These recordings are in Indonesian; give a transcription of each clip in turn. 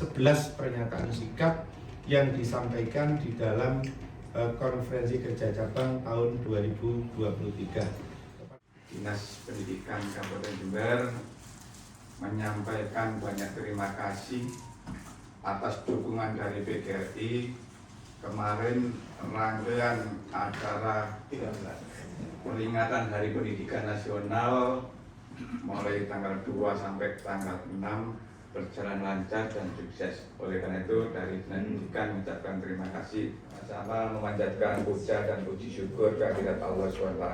11 pernyataan sikap yang disampaikan di dalam konferensi kerja cabang tahun 2023. Dinas Pendidikan Kabupaten Jember menyampaikan banyak terima kasih atas dukungan dari PGRI. Kemarin rangkaian acara peringatan Hari Pendidikan Nasional mulai tanggal 2 sampai tanggal 6 berjalan lancar dan sukses. Oleh karena itu dari Dinas Pendidikan mengucapkan terima kasih, sama memanjatkan puja dan puji syukur kehadirat Allah SWT,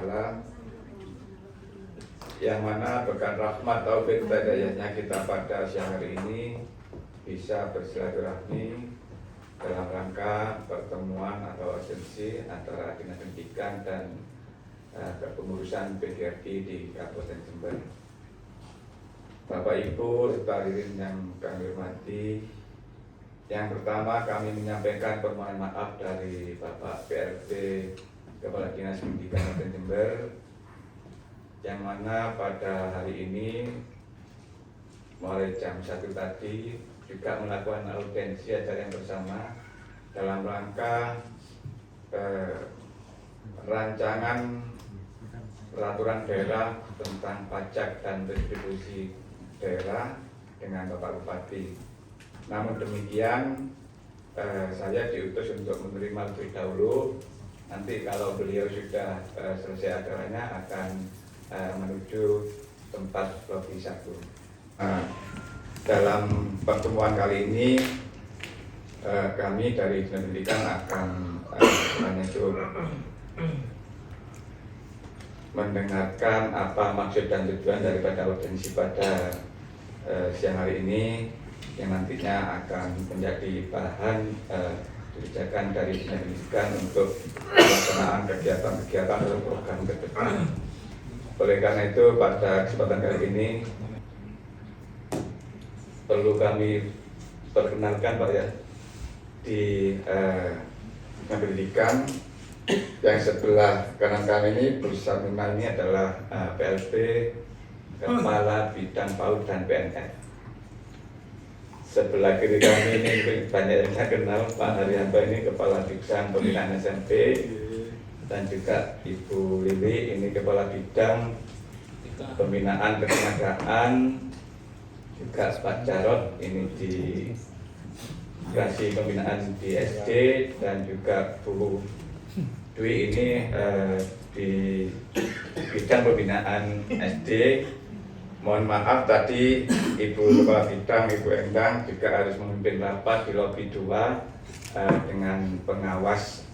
yang mana berkat rahmat taufik hidayahnya kita pada siang hari ini bisa bersilaturahmi dalam rangka pertemuan atau audiensi antara Dinas Pendidikan dan kepengurusan PGRI di Kabupaten Jember. Bapak Ibu serta hadirin yang kami hormati, yang pertama kami menyampaikan permohonan maaf dari Bapak PRT Kepala Dinas Pendidikan Kabupaten Jember, yang mana pada hari ini mulai jam 1 tadi juga melakukan audiensi acara yang bersama dalam rangka rancangan peraturan daerah tentang pajak dan distribusi daerah dengan Bapak Bupati. Namun demikian saya diutus untuk menerima lebih dahulu. Nanti kalau beliau sudah selesai acaranya akan menuju tempat lobby 1. Dalam pertemuan kali ini kami dari Dinas Pendidikan akan mendengarkan apa maksud dan tujuan daripada audiensi pada siang hari ini, yang nantinya akan menjadi bahan kebijakan dari Dinas Pendidikan untuk pelaksanaan kegiatan-kegiatan atau program ke depan. Oleh karena itu pada kesempatan kali ini perlu kami perkenalkan Pak ya, di pendidikan yang sebelah kanan kami ini berusaha mengenal ini adalah PLP Kepala Bidang PAUD dan PNF. Sebelah kiri kami ini banyak yang saya kenal, Pak Haryanto ini Kepala Bidang Pembinaan SMP, dan juga Ibu Lili ini Kepala Bidang Pembinaan Ketenagaan, juga Pak Jarod ini di Kasih Pembinaan di SD, dan juga Bu Dwi ini di bidang pembinaan SD. Mohon maaf tadi Ibu Kepala Bidang, Ibu Endang juga harus memimpin rapat di lobi 2 dengan pengawas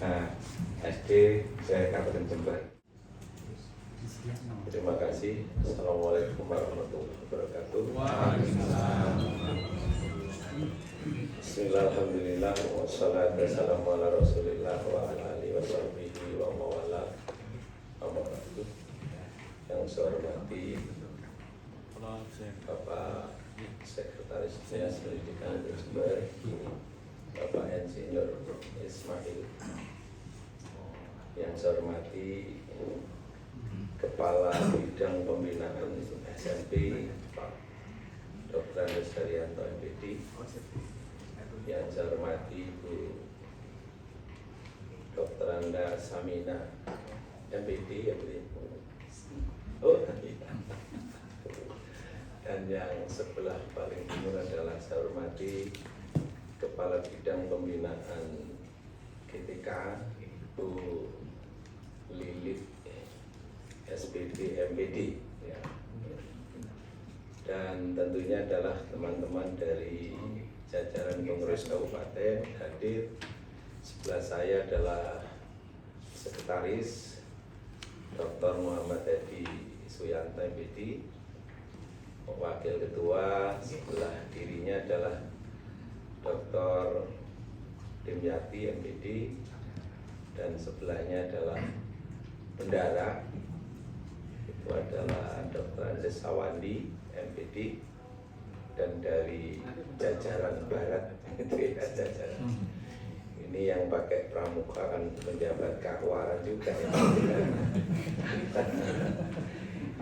SD Kabupaten Jember. Terima kasih. Assalamualaikum warahmatullahi wabarakatuh. Bismillahirrahmanirrahim. Wassalatu wassalamu ala Rasulillah wa ala alihi washabihi wa mawala. Yang saya hormati Bapak Sekretaris Dinas Pendidikan Jember, Bapak Insinyur Ismail. Yang saya hormati Kepala Bidang Pembinaan SMP Pak Dr. Andes Haryanto MPD. Yang saya hormati Bu Dr. Anda Samina MPD ya Bu. Oh, dan yang sebelah paling timur adalah saya hormati Kepala Bidang Pembinaan GTK Bu Lilit SPD MPD ya. Dan tentunya adalah teman-teman dari jajaran pengurus kabupaten hadir. Sebelah saya adalah Sekretaris Dr. Muhammad Edi Suyanto MPD, Wakil Ketua. Sebelah dirinya adalah Dr. Dimyati MPD, dan sebelahnya adalah Bendara, itu adalah Dr. Andes Sawandi MPD, dan dari jajaran barat itu ya, jajaran ini yang pakai pramuka kan menjabat keakwaran juga ya.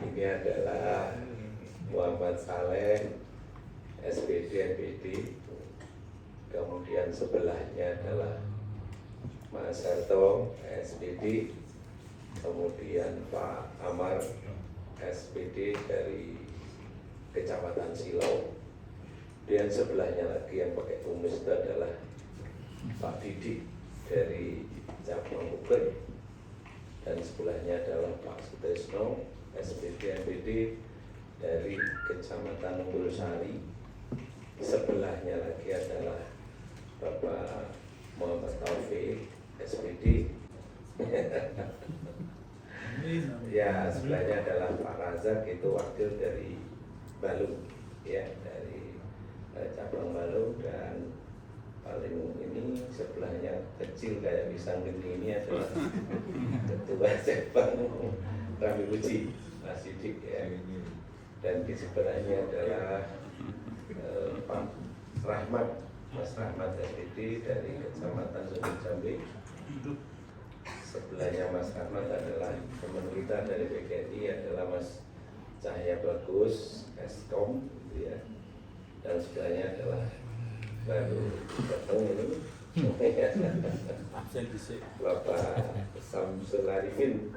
Ini adalah Muhammad Saleh SPD MPD, sebelahnya adalah Mas Harto SPD, kemudian Pak Amar SPD dari Kecamatan Silau, dan sebelahnya lagi yang pakai kumis itu adalah Pak Didik dari cabang Uber, dan sebelahnya adalah Pak Sutrisno SPD MPD dari Kecamatan Unggulsari. Sebelahnya lagi adalah Bapak Muhammad Taufik SPD. Ya, sebelahnya adalah Pak Razak, itu wakil dari Balung, ya, dari cabang Balung. Dan paling ini sebelahnya kecil kayak pisang geni ini adalah ketua cabang Rambi Puji, Mas Didik, ya. Dan di sebelahnya adalah Pak Rahmat, Mas Rahmat SPD dari Kecamatan Sumber Jambi. Sebelahnya Mas Rahmat adalah teman kita dari PGRI, adalah Mas Cahaya Bagus, Eskom, gitu ya. Dan sebelahnya adalah baru datang ini Bapak Samsul Arifin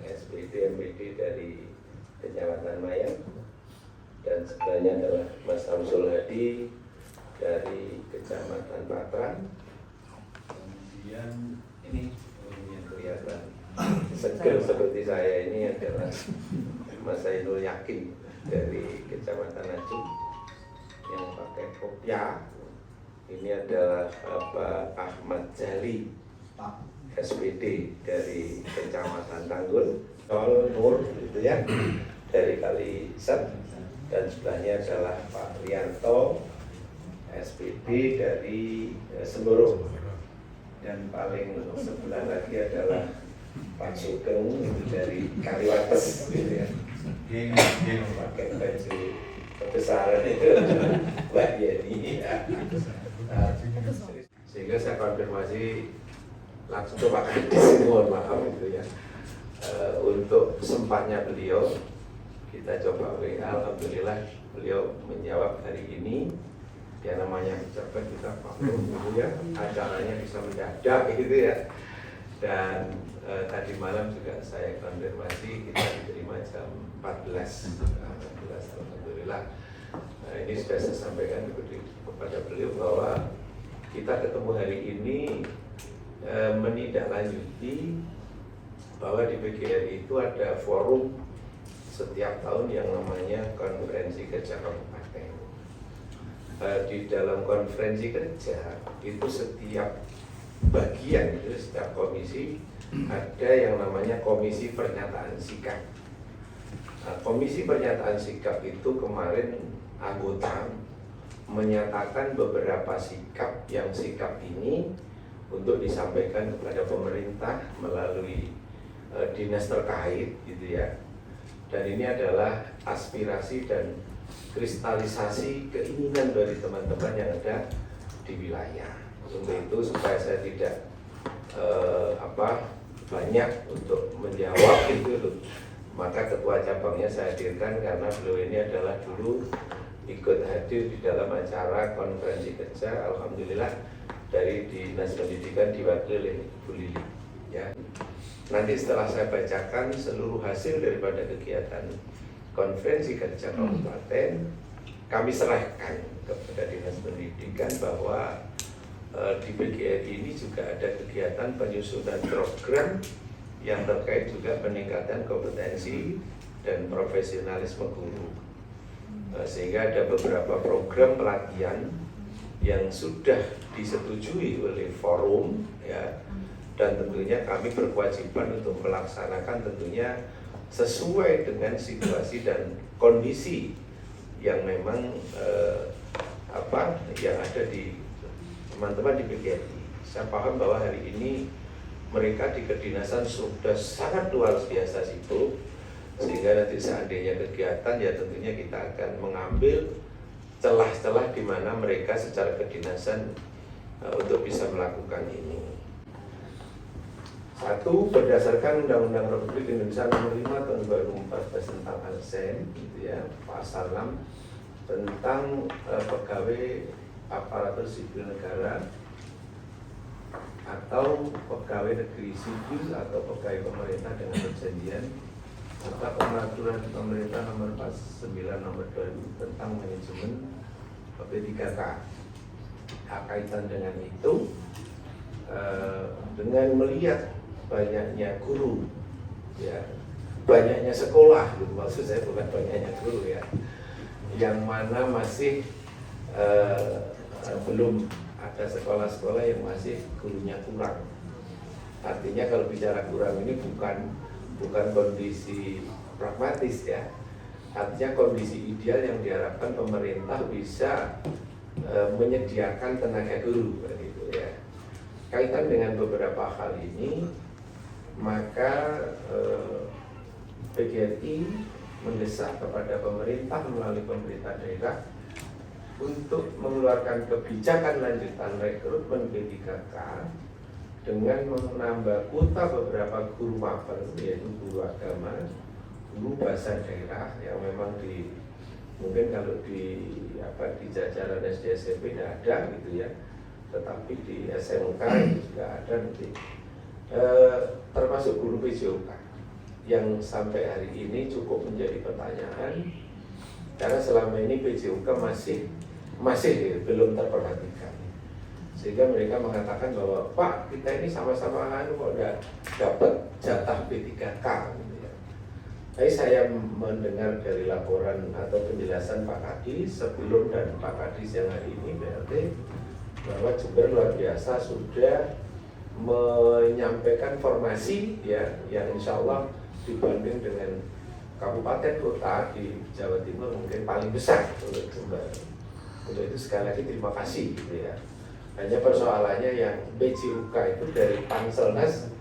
SPD MPD dari Kecamatan Mayang. Dan sebelahnya adalah Mas Samsul Hadi dari Kecamatan Patran. Kemudian ini yang kelihatan seger seperti saya ini adalah Mas Ainul Yakin dari Kecamatan Acung yang pakai kopiah. Ini adalah Pak Ahmad Jali SPD dari Kecamatan Tanggul, Tol Nur, gitu ya, dari Kalisat. Dan sebelahnya adalah Pak Rianto SPD dari Semboro. Dan paling sebelah lagi adalah Pak Sugeng, itu dari Kaliwates, gitu ya. Pakai baju kebesaran itu Mbak Yeni. Sehingga saya konfirmasi langsung ke Pak Kadis, mohon maaf itu ya. Untuk sempatnya beliau kita coba WA, alhamdulillah beliau menjawab hari ini. Ya namanya pejabat kita maklum gitu ya, acaranya bisa mendadak gitu ya. Dan tadi malam juga saya konfirmasi, kita diterima jam 14, alhamdulillah. Nah, ini sudah saya sampaikan kepada beliau bahwa kita ketemu hari ini menindaklanjuti bahwa di PGRI itu ada forum setiap tahun yang namanya konferensi kerja kabupaten. Di dalam konferensi kerja itu setiap bagian, itu setiap komisi ada yang namanya komisi pernyataan sikap. Nah, komisi pernyataan sikap itu kemarin anggota menyatakan beberapa sikap, yang sikap ini untuk disampaikan kepada pemerintah melalui dinas terkait, gitu ya. Dan ini adalah aspirasi dan kristalisasi keinginan dari teman-teman yang ada di wilayah. Untuk itu supaya saya tidak banyak untuk menjawab itu, maka ketua cabangnya saya hadirkan karena beliau ini adalah dulu ikut hadir di dalam acara konferensi kerja, alhamdulillah dari Dinas Pendidikan diwakili oleh Bu Lili, ya. Nanti setelah saya bacakan seluruh hasil daripada kegiatan konferensi kerja kabupaten, kami serahkan kepada Dinas Pendidikan bahwa di PGRI ini juga ada kegiatan penyusunan program yang terkait juga peningkatan kompetensi dan profesionalisme guru. Sehingga ada beberapa program pelatihan yang sudah disetujui oleh forum, ya. Dan tentunya kami berkewajiban untuk melaksanakan tentunya sesuai dengan situasi dan kondisi yang memang yang ada di teman-teman di PGRI. Saya paham bahwa hari ini mereka di kedinasan sudah sangat luar biasa sibuk, sehingga nanti seandainya kegiatan ya tentunya kita akan mengambil celah-celah di mana mereka secara kedinasan untuk bisa melakukan ini. Satu, berdasarkan Undang-Undang Republik Indonesia Nomor 5 Tahun 2014 tentang ASN, gitu ya, Pasal 6 tentang pegawai aparatur sipil negara atau pegawai negeri sipil atau pegawai pemerintah dengan perjanjian serta peraturan pemerintah nomor 49 nomor 2000 tentang manajemen P3K. Kaitan dengan itu, dengan melihat banyaknya guru, ya, banyaknya sekolah, gitu. Maksud saya bukan banyaknya guru ya, yang mana masih belum ada sekolah-sekolah yang masih gurunya kurang. Artinya kalau bicara kurang ini bukan kondisi pragmatis ya, artinya kondisi ideal yang diharapkan pemerintah bisa menyediakan tenaga guru gitu ya. Kaitan dengan beberapa hal ini, maka PGRI mendesak kepada pemerintah melalui pemerintah daerah untuk mengeluarkan kebijakan lanjutan rekrutmen P3K dengan menambah kuota beberapa guru mafer, yaitu guru agama, guru bahasa daerah yang memang mungkin kalau di jajaran SD SMP tidak ada gitu ya, tetapi di SMK itu juga ada nanti, termasuk guru PJOK yang sampai hari ini cukup menjadi pertanyaan karena selama ini PJOK masih belum terperhatikan, sehingga mereka mengatakan bahwa Pak, kita ini sama-sama kok nggak dapat jatah P3K gitu ya. Tapi saya mendengar dari laporan atau penjelasan Pak Kadis sebelum dan Pak Kadis yang hari ini berarti bahwa Jember luar biasa sudah menyampaikan formasi ya, yang insya Allah dibanding dengan kabupaten kota di Jawa Timur mungkin paling besar untuk Jember. Untuk itu sekali lagi terima kasih gitu ya. Hanya persoalannya yang PJOK itu dari Panselnas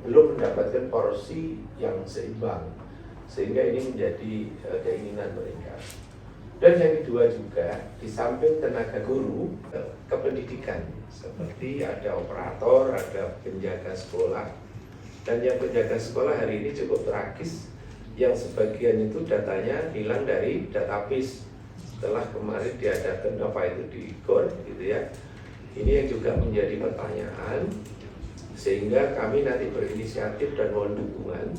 belum mendapatkan porsi yang seimbang, sehingga ini menjadi keinginan mereka. Dan yang kedua juga, di samping tenaga guru, kependidikan seperti ada operator, ada penjaga sekolah, dan yang penjaga sekolah hari ini cukup tragis, yang sebagian itu datanya hilang dari database setelah kemarin diadakan di GOR gitu ya. Ini yang juga menjadi pertanyaan, sehingga kami nanti berinisiatif dan mohon dukungan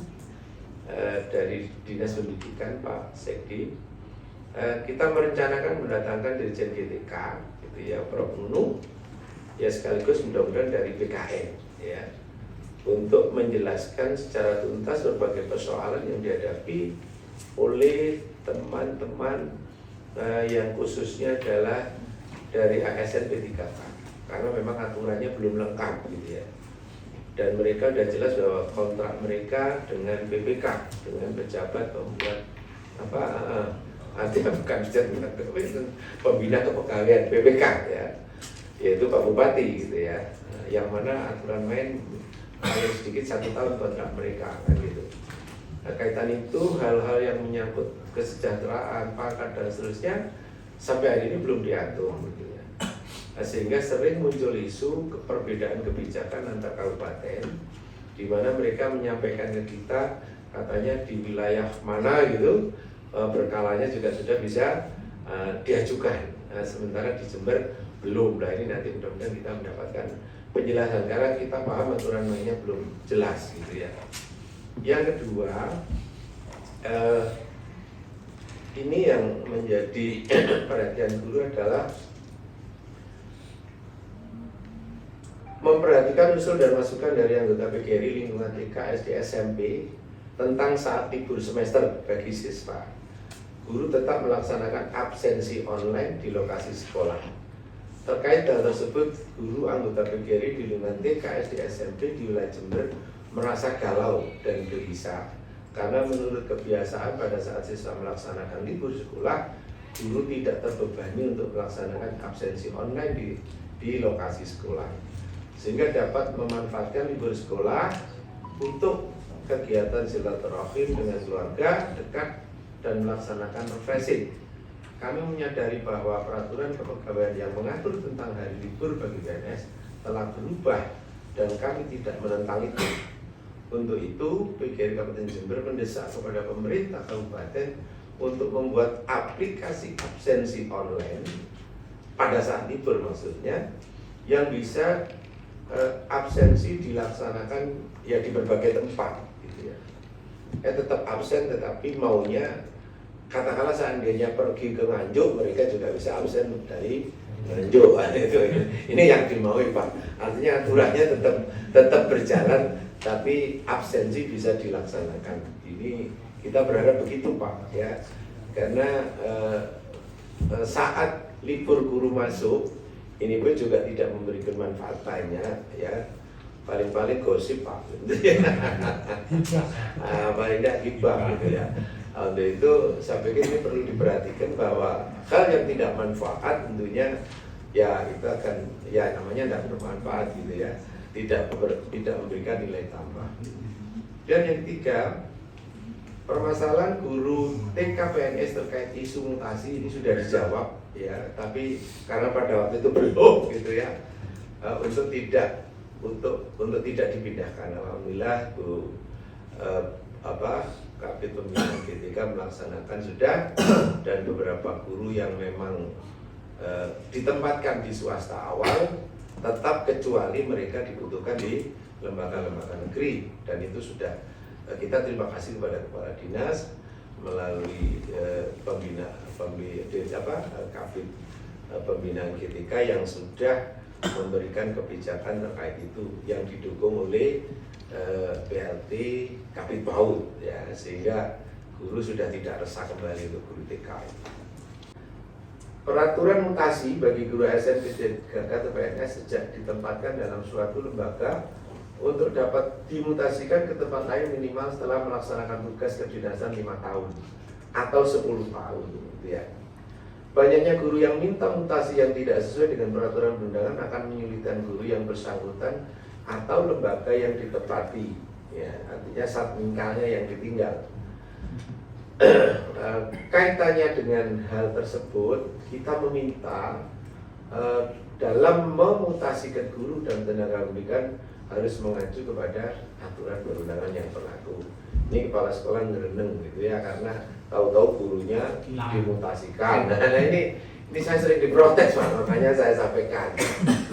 dari Dinas Pendidikan Pak Sekdi. Kita merencanakan mendatangkan Dirjen GTK gitu ya, Prof. Nunu ya, sekaligus mudah-mudahan dari BKN ya, untuk menjelaskan secara tuntas berbagai persoalan yang dihadapi oleh teman-teman yang khususnya adalah dari ASN P3K, karena memang aturannya belum lengkap gitu ya. Dan mereka sudah jelas bahwa kontrak mereka dengan PPK, dengan pejabat pembuat artinya bukan pembina kepegawaian PPK ya, yaitu Pak Bupati gitu ya, yang mana aturan main paling sedikit 1 tahun kontrak mereka kan gitu. Nah, kaitan itu hal-hal yang menyangkut kesejahteraan, pangkat dan seterusnya sampai hari ini belum diatur gitu ya. Nah, sehingga sering muncul isu perbedaan kebijakan antar kabupaten, di mana mereka menyampaikan ke kita katanya di wilayah mana gitu berkalanya juga sudah bisa diajukan. Nah, sementara di Jember belum. Nah, ini nanti mudah-mudahan kita mendapatkan penjelasan karena kita paham aturan mainnya belum jelas gitu ya. Yang kedua, ini yang menjadi perhatian guru adalah memperhatikan usul dan masukan dari anggota PGRI lingkungan TK, SD, SMP tentang saat libur semester bagi siswa. Guru tetap melaksanakan absensi online di lokasi sekolah. Terkait hal tersebut, guru anggota PGRI di lingkungan TK, SD, SMP di wilayah Jember merasa galau dan gelisah karena menurut kebiasaan pada saat siswa melaksanakan libur sekolah, guru tidak terbebani untuk melaksanakan absensi online di lokasi sekolah, sehingga dapat memanfaatkan libur sekolah untuk kegiatan silaturahim dengan keluarga dekat dan melaksanakan refreshing. Kami menyadari bahwa peraturan kepegawaian yang mengatur tentang hari libur bagi PNS telah berubah dan kami tidak menentang itu. Untuk itu, PGRI Kabupaten Jember mendesak kepada pemerintah kabupaten untuk membuat aplikasi absensi online pada saat libur maksudnya, yang bisa absensi dilaksanakan ya di berbagai tempat gitu ya. Tetap absen tetapi maunya katakanlah seandainya pergi ke Nganjuk mereka juga bisa absen dari Nganjuk. Ini yang dimaui Pak. Artinya aturannya tetap berjalan tapi absensi bisa dilaksanakan. Ini kita berharap begitu Pak ya. Karena saat libur guru masuk ini pun juga tidak memberikan manfaat banyak ya. Paling-paling gosip Pak. Paling tidak hibah gitu ya. Untuk itu saya pikir ini perlu diperhatikan bahwa hal yang tidak manfaat tentunya ya itu akan ya namanya tidak bermanfaat gitu ya, tidak memberikan nilai tambah. Dan yang ketiga, permasalahan guru TK PNS terkait isu mutasi ini sudah dijawab ya, tapi karena pada waktu itu belum gitu ya, untuk tidak dipindahkan. Alhamdulillah Bu Kabid Pembinaan GTK melaksanakan sudah, dan beberapa guru yang memang ditempatkan di swasta awal tetap kecuali mereka dibutuhkan di lembaga-lembaga negeri, dan itu sudah kita terima kasih kepada kepala dinas melalui Kabid Pembinaan GTK yang sudah memberikan kebijakan terkait itu yang didukung oleh PLT Kabid PAUD ya, sehingga guru sudah tidak resah kembali untuk guru TK. Peraturan mutasi bagi guru ASN atau PNS sejak ditempatkan dalam suatu lembaga untuk dapat dimutasikan ke tempat lain minimal setelah melaksanakan tugas kedinasan 5 tahun atau 10 tahun ya. Banyaknya guru yang minta mutasi yang tidak sesuai dengan peraturan perundangan akan menyulitkan guru yang bersangkutan atau lembaga yang ditempati ya, artinya satmingkalnya yang ditinggal. Kaitannya dengan hal tersebut, kita meminta dalam memutasikan guru dan tenaga pendidikan harus mengacu kepada aturan perundangan yang berlaku. Ini kepala sekolah ngereneng gitu ya, karena tahu-tahu gurunya dimutasikan. Nah ini saya sering diprotes Pak, makanya saya sampaikan.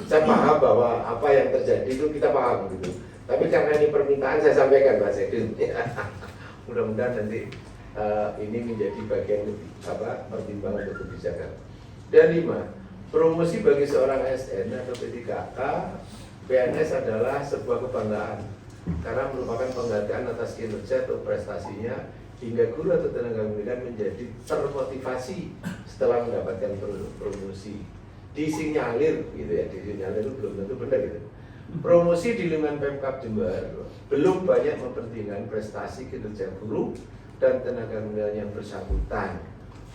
Saya paham bahwa apa yang terjadi itu kita paham gitu. Tapi karena ini permintaan saya sampaikan Pak Sedin. Mudah-mudahan nanti ini menjadi bagian pertimbangan untuk kebijakan. Dan 5, promosi bagi seorang ASN atau P3K PNS adalah sebuah kebanggaan karena merupakan penghargaan atas kinerja atau prestasinya, hingga guru atau tenaga pendidikan menjadi termotivasi setelah mendapatkan promosi. Disinyalir gitu ya, disinyalir itu belum tentu benar gitu. Promosi di lingkungan Pemkab Jember belum banyak mempertimbangkan prestasi kinerja guru dan tenaga pendidikan yang bersangkutan.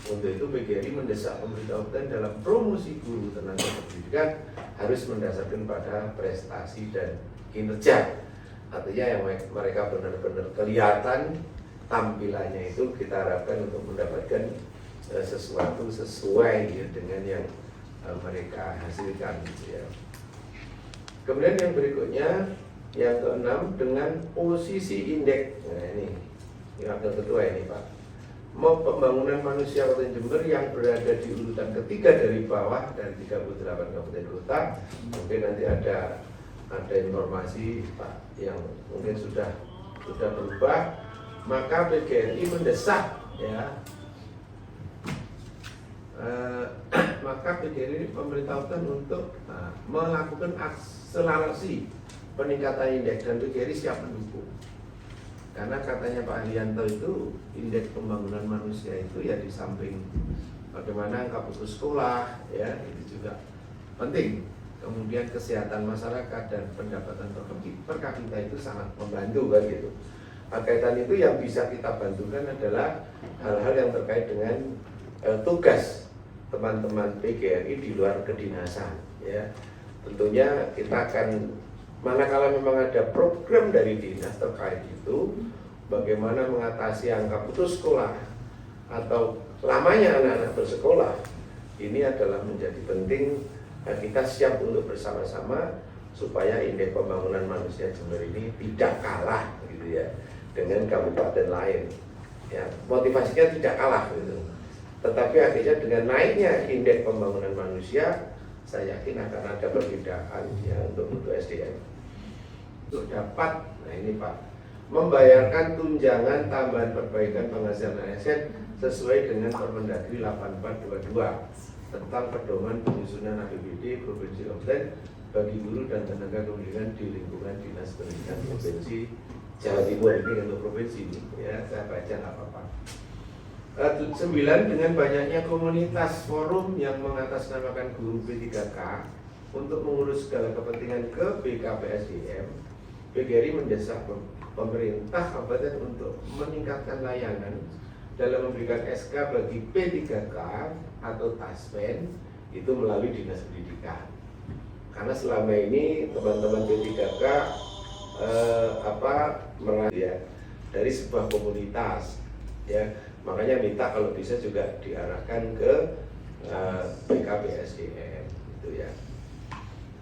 Untuk itu PGRI mendesak pemerintah kabupaten dalam promosi guru tenaga pendidikan harus mendasarkan pada prestasi dan kinerja. Artinya yang mereka benar-benar kelihatan tampilannya itu, kita harapkan untuk mendapatkan sesuatu sesuai ya, dengan yang mereka hasilkan gitu ya. Kemudian yang berikutnya, yang ke-6, dengan posisi indeks. Nah ini wakil ketua ini Pak. Pembangunan manusia Kabupaten Jember yang berada di urutan ketiga dari bawah dari 38 kabupaten kota. Mungkin nanti ada informasi Pak yang mungkin sudah berubah. Maka PGRI mendesak ya, maka PGRI pemerintah untuk melakukan akselerasi peningkatan indeks, dan PGRI siap mendukung. Karena katanya Pak Haryanto itu indeks pembangunan manusia itu ya di samping bagaimana angka putus sekolah ya, itu juga penting. Kemudian kesehatan masyarakat dan pendapatan per kapita itu sangat membantu kan gitu. Kaitan itu yang bisa kita bantukan adalah hal-hal yang terkait dengan tugas teman-teman PGRI di luar kedinasan ya. Tentunya kita akan, manakala memang ada program dari dinas terkait itu, bagaimana mengatasi angka putus sekolah atau lamanya anak-anak bersekolah, ini adalah menjadi penting. Kita siap untuk bersama-sama supaya indeks pembangunan manusia Jember ini tidak kalah gitu ya dengan kabupaten lain ya, motivasinya tidak kalah gitu. Tetapi akhirnya dengan naiknya indeks pembangunan manusia, saya yakin akan ada perbedaan ya untuk mutu SDM. Untuk dapat, nah ini Pak, membayarkan tunjangan tambahan perbaikan penghasilan ASN sesuai dengan Permendagri 8422 tentang pedoman penyusunan APBD Provinsi Kabupaten bagi guru dan tenaga pendidikan di lingkungan Dinas Pendidikan Provinsi Jawa Timur. Ini untuk provinsi ini, ya saya baca nggak apa-apa. 9, dengan banyaknya komunitas forum yang mengatasnamakan guru P3K untuk mengurus segala kepentingan ke BKPSDM, PGRI mendesak pemerintah kabupaten untuk meningkatkan layanan dalam memberikan SK bagi P3K atau TASPEN itu melalui Dinas Pendidikan. Karena selama ini teman-teman P3K ya, dari sebuah komunitas ya, makanya minta kalau bisa juga diarahkan ke BKPSDM itu ya.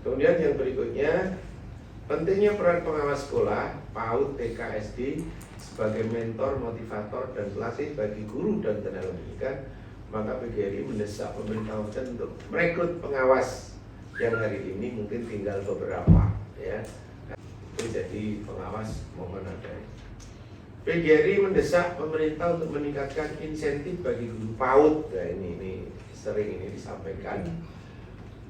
Kemudian yang berikutnya, pentingnya peran pengawas sekolah, PAUD, TK, SD sebagai mentor, motivator, dan pelatih bagi guru dan tenaga pendidikan. Maka PGRI mendesak pemerintah kabupaten untuk merekrut pengawas yang hari ini mungkin tinggal beberapa ya. Itu jadi pengawas mohon ada. PGRI mendesak pemerintah untuk meningkatkan insentif bagi guru PAUD. Nah, ini sering ini disampaikan.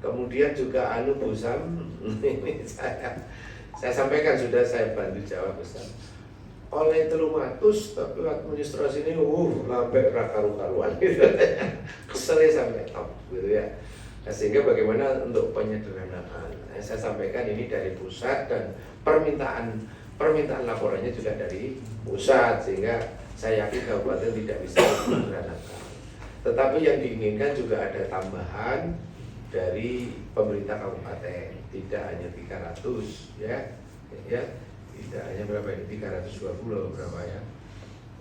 Kemudian juga Busam, ini saya sampaikan, sudah saya bantu jawab Ustaz. Oleh telumatus, tapi waktu administrasi ini sampai karu-karuan gitu. Keselnya sampai top gitu ya. Nah, sehingga bagaimana untuk penyederhanaan, saya sampaikan ini dari pusat dan permintaan laporannya juga dari pusat, sehingga saya yakin kabupaten tidak bisa menyederhanakan. Tetapi yang diinginkan juga ada tambahan dari pemerintah kabupaten, tidak hanya 300 ya, tidak hanya berapa ini, 320 berapa ya.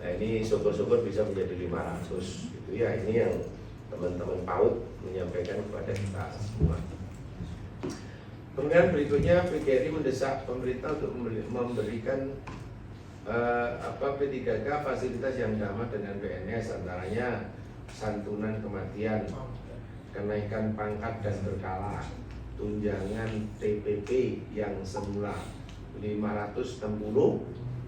Nah ini syukur-syukur bisa menjadi 500 gitu ya. Ini yang teman-teman PAUD menyampaikan kepada kita semua. Kemudian berikutnya PGRI mendesak pemerintah untuk memberikan P3K fasilitas yang sama dengan PNS, antaranya santunan kematian, kenaikan pangkat dan berkala, tunjangan TPP yang semula 560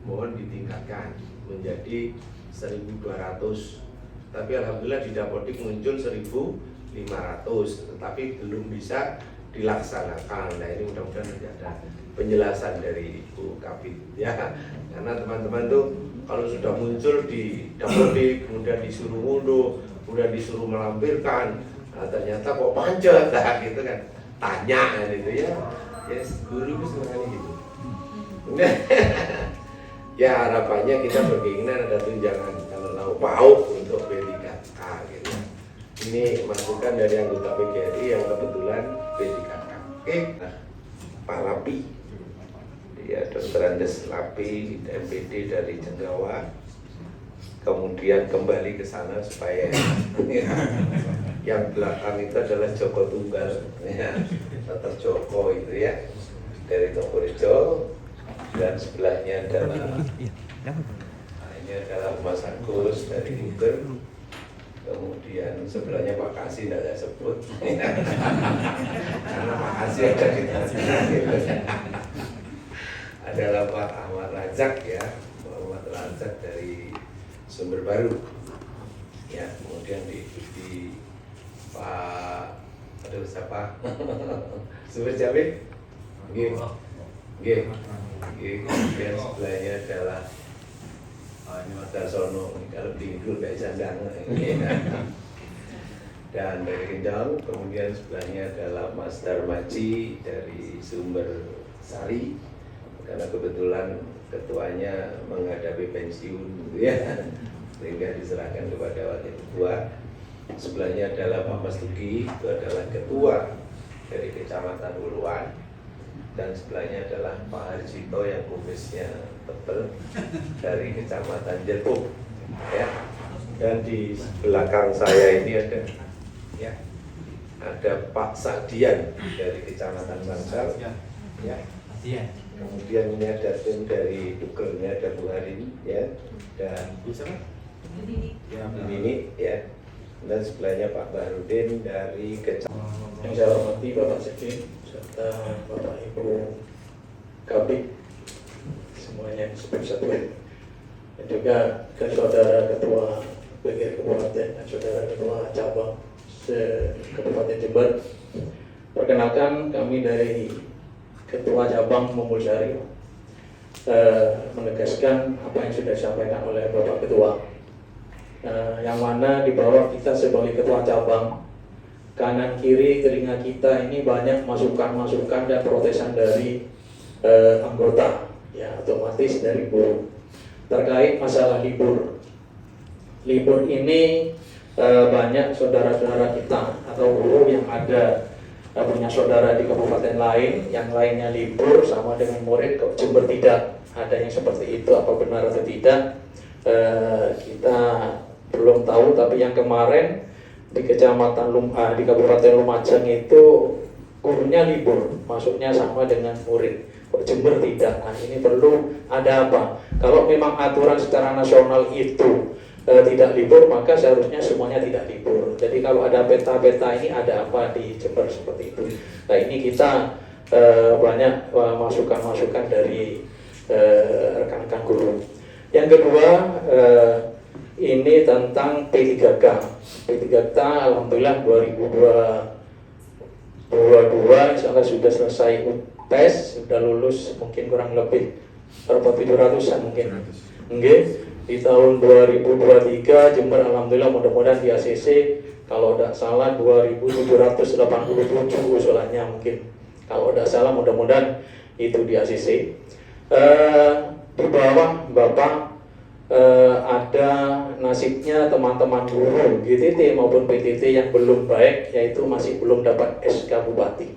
mohon ditingkatkan menjadi 1.200. Tapi alhamdulillah di Dapodik muncul 1.500, tetapi belum bisa dilaksanakan. Nah ini mudah-mudahan nanti ada penjelasan dari Ibu Kabid ya. Karena teman-teman tuh kalau sudah muncul di Dapodik kemudian disuruh ngunduh, kemudian disuruh melampirkan, nah, ternyata kok panjat lah gitu kan, tanya gitu ya. Yes, guru itu sebenarnya gitu. Ya harapannya kita berkeinginan ada tunjangan kalau PAUD untuk P3K gitu. Ini masukan dari anggota PGRI yang kebetulan P3K. Oke, nah, Pak Lapi, ya Dr. Andes Lapi, MPD dari Jenggawa. Kemudian kembali ke sana supaya yang belakang itu adalah Joko Tunggal, ya, Dr. Joko itu ya dari Tokorejo, dan sebelahnya adalah ini adalah Mas Agus dari Buker. Kemudian sebelahnya Pak Kasih tidak saya sebut karena Pak Kasih ada di tengah. Adalah Pak Ahmad Rajak ya, Muhammad Rajak dari Sumber Baru ya. Kemudian diikuti Pak siapa Sumber Jamil kemudian sebelahnya adalah ini Mas Darsono, kalau diinggul kayak sandang dan dari Kendal. Kemudian sebelahnya adalah Mas Darmaji dari Sumber Sari, karena kebetulan ketuanya menghadapi pensiun ya, sehingga diserahkan kepada wakil ketua. Sebelahnya adalah Pak Mas Tugi, itu adalah ketua dari Kecamatan Uluan. Dan sebelahnya adalah Pak Harjito yang kumisnya tebel dari Kecamatan Jeruk ya. Dan di belakang saya ini ada ya, ada Pak Sadian dari Kecamatan Bangsal ya. Kemudian ini ada tim dari Duker, ini ada Bu Harin ya, dan Bu siapa? Nini ya. Dan sebelahnya Pak Bahrudin dari Kecamatan. Yang saya hormati Bapak Sekjen serta Bapak Ibu Kabid semuanya satu dan juga ke saudara ketua PGRI Kabupaten dan saudara ketua cabang Kabupaten Jember. Perkenalkan, kami dari Ketua Cabang Mumbulsari menegaskan apa yang sudah disampaikan oleh Bapak Ketua, yang mana di bawah kita sebagai Ketua Cabang, kanan kiri telinga kita ini banyak masukan-masukan dan protesan dari anggota, ya otomatis dari buruh terkait masalah libur. Libur ini banyak saudara-saudara kita atau buruh yang ada punya saudara di kabupaten lain, yang lainnya libur sama dengan murid, kok Jember tidak. Ada yang seperti itu, apa benar atau tidak kita belum tahu. Tapi yang kemarin di Kecamatan di Kabupaten Lumajang itu gurunya libur, masuknya sama dengan murid, kok Jember tidak. Nah, ini perlu ada apa? Kalau memang aturan secara nasional itu tidak libur, maka seharusnya semuanya tidak libur. Jadi kalau ada peta-peta ini ada apa di Jember seperti itu. Nah, ini kita banyak masukan-masukan dari rekan-rekan guru. Yang kedua, ini tentang P3K. P3K alhamdulillah 2022 insyaallah sudah selesai tes, sudah lulus mungkin kurang lebih berapa 700-an mungkin. Nggih. Di tahun 2023 Jember alhamdulillah mudah-mudahan di ACC kalau tidak salah 2787 usulannya mungkin. Kalau tidak salah mudah-mudahan itu di ACC. Di bawah Bapak ada nasibnya teman-teman guru GTT maupun PTT yang belum baik, yaitu masih belum dapat SK Bupati.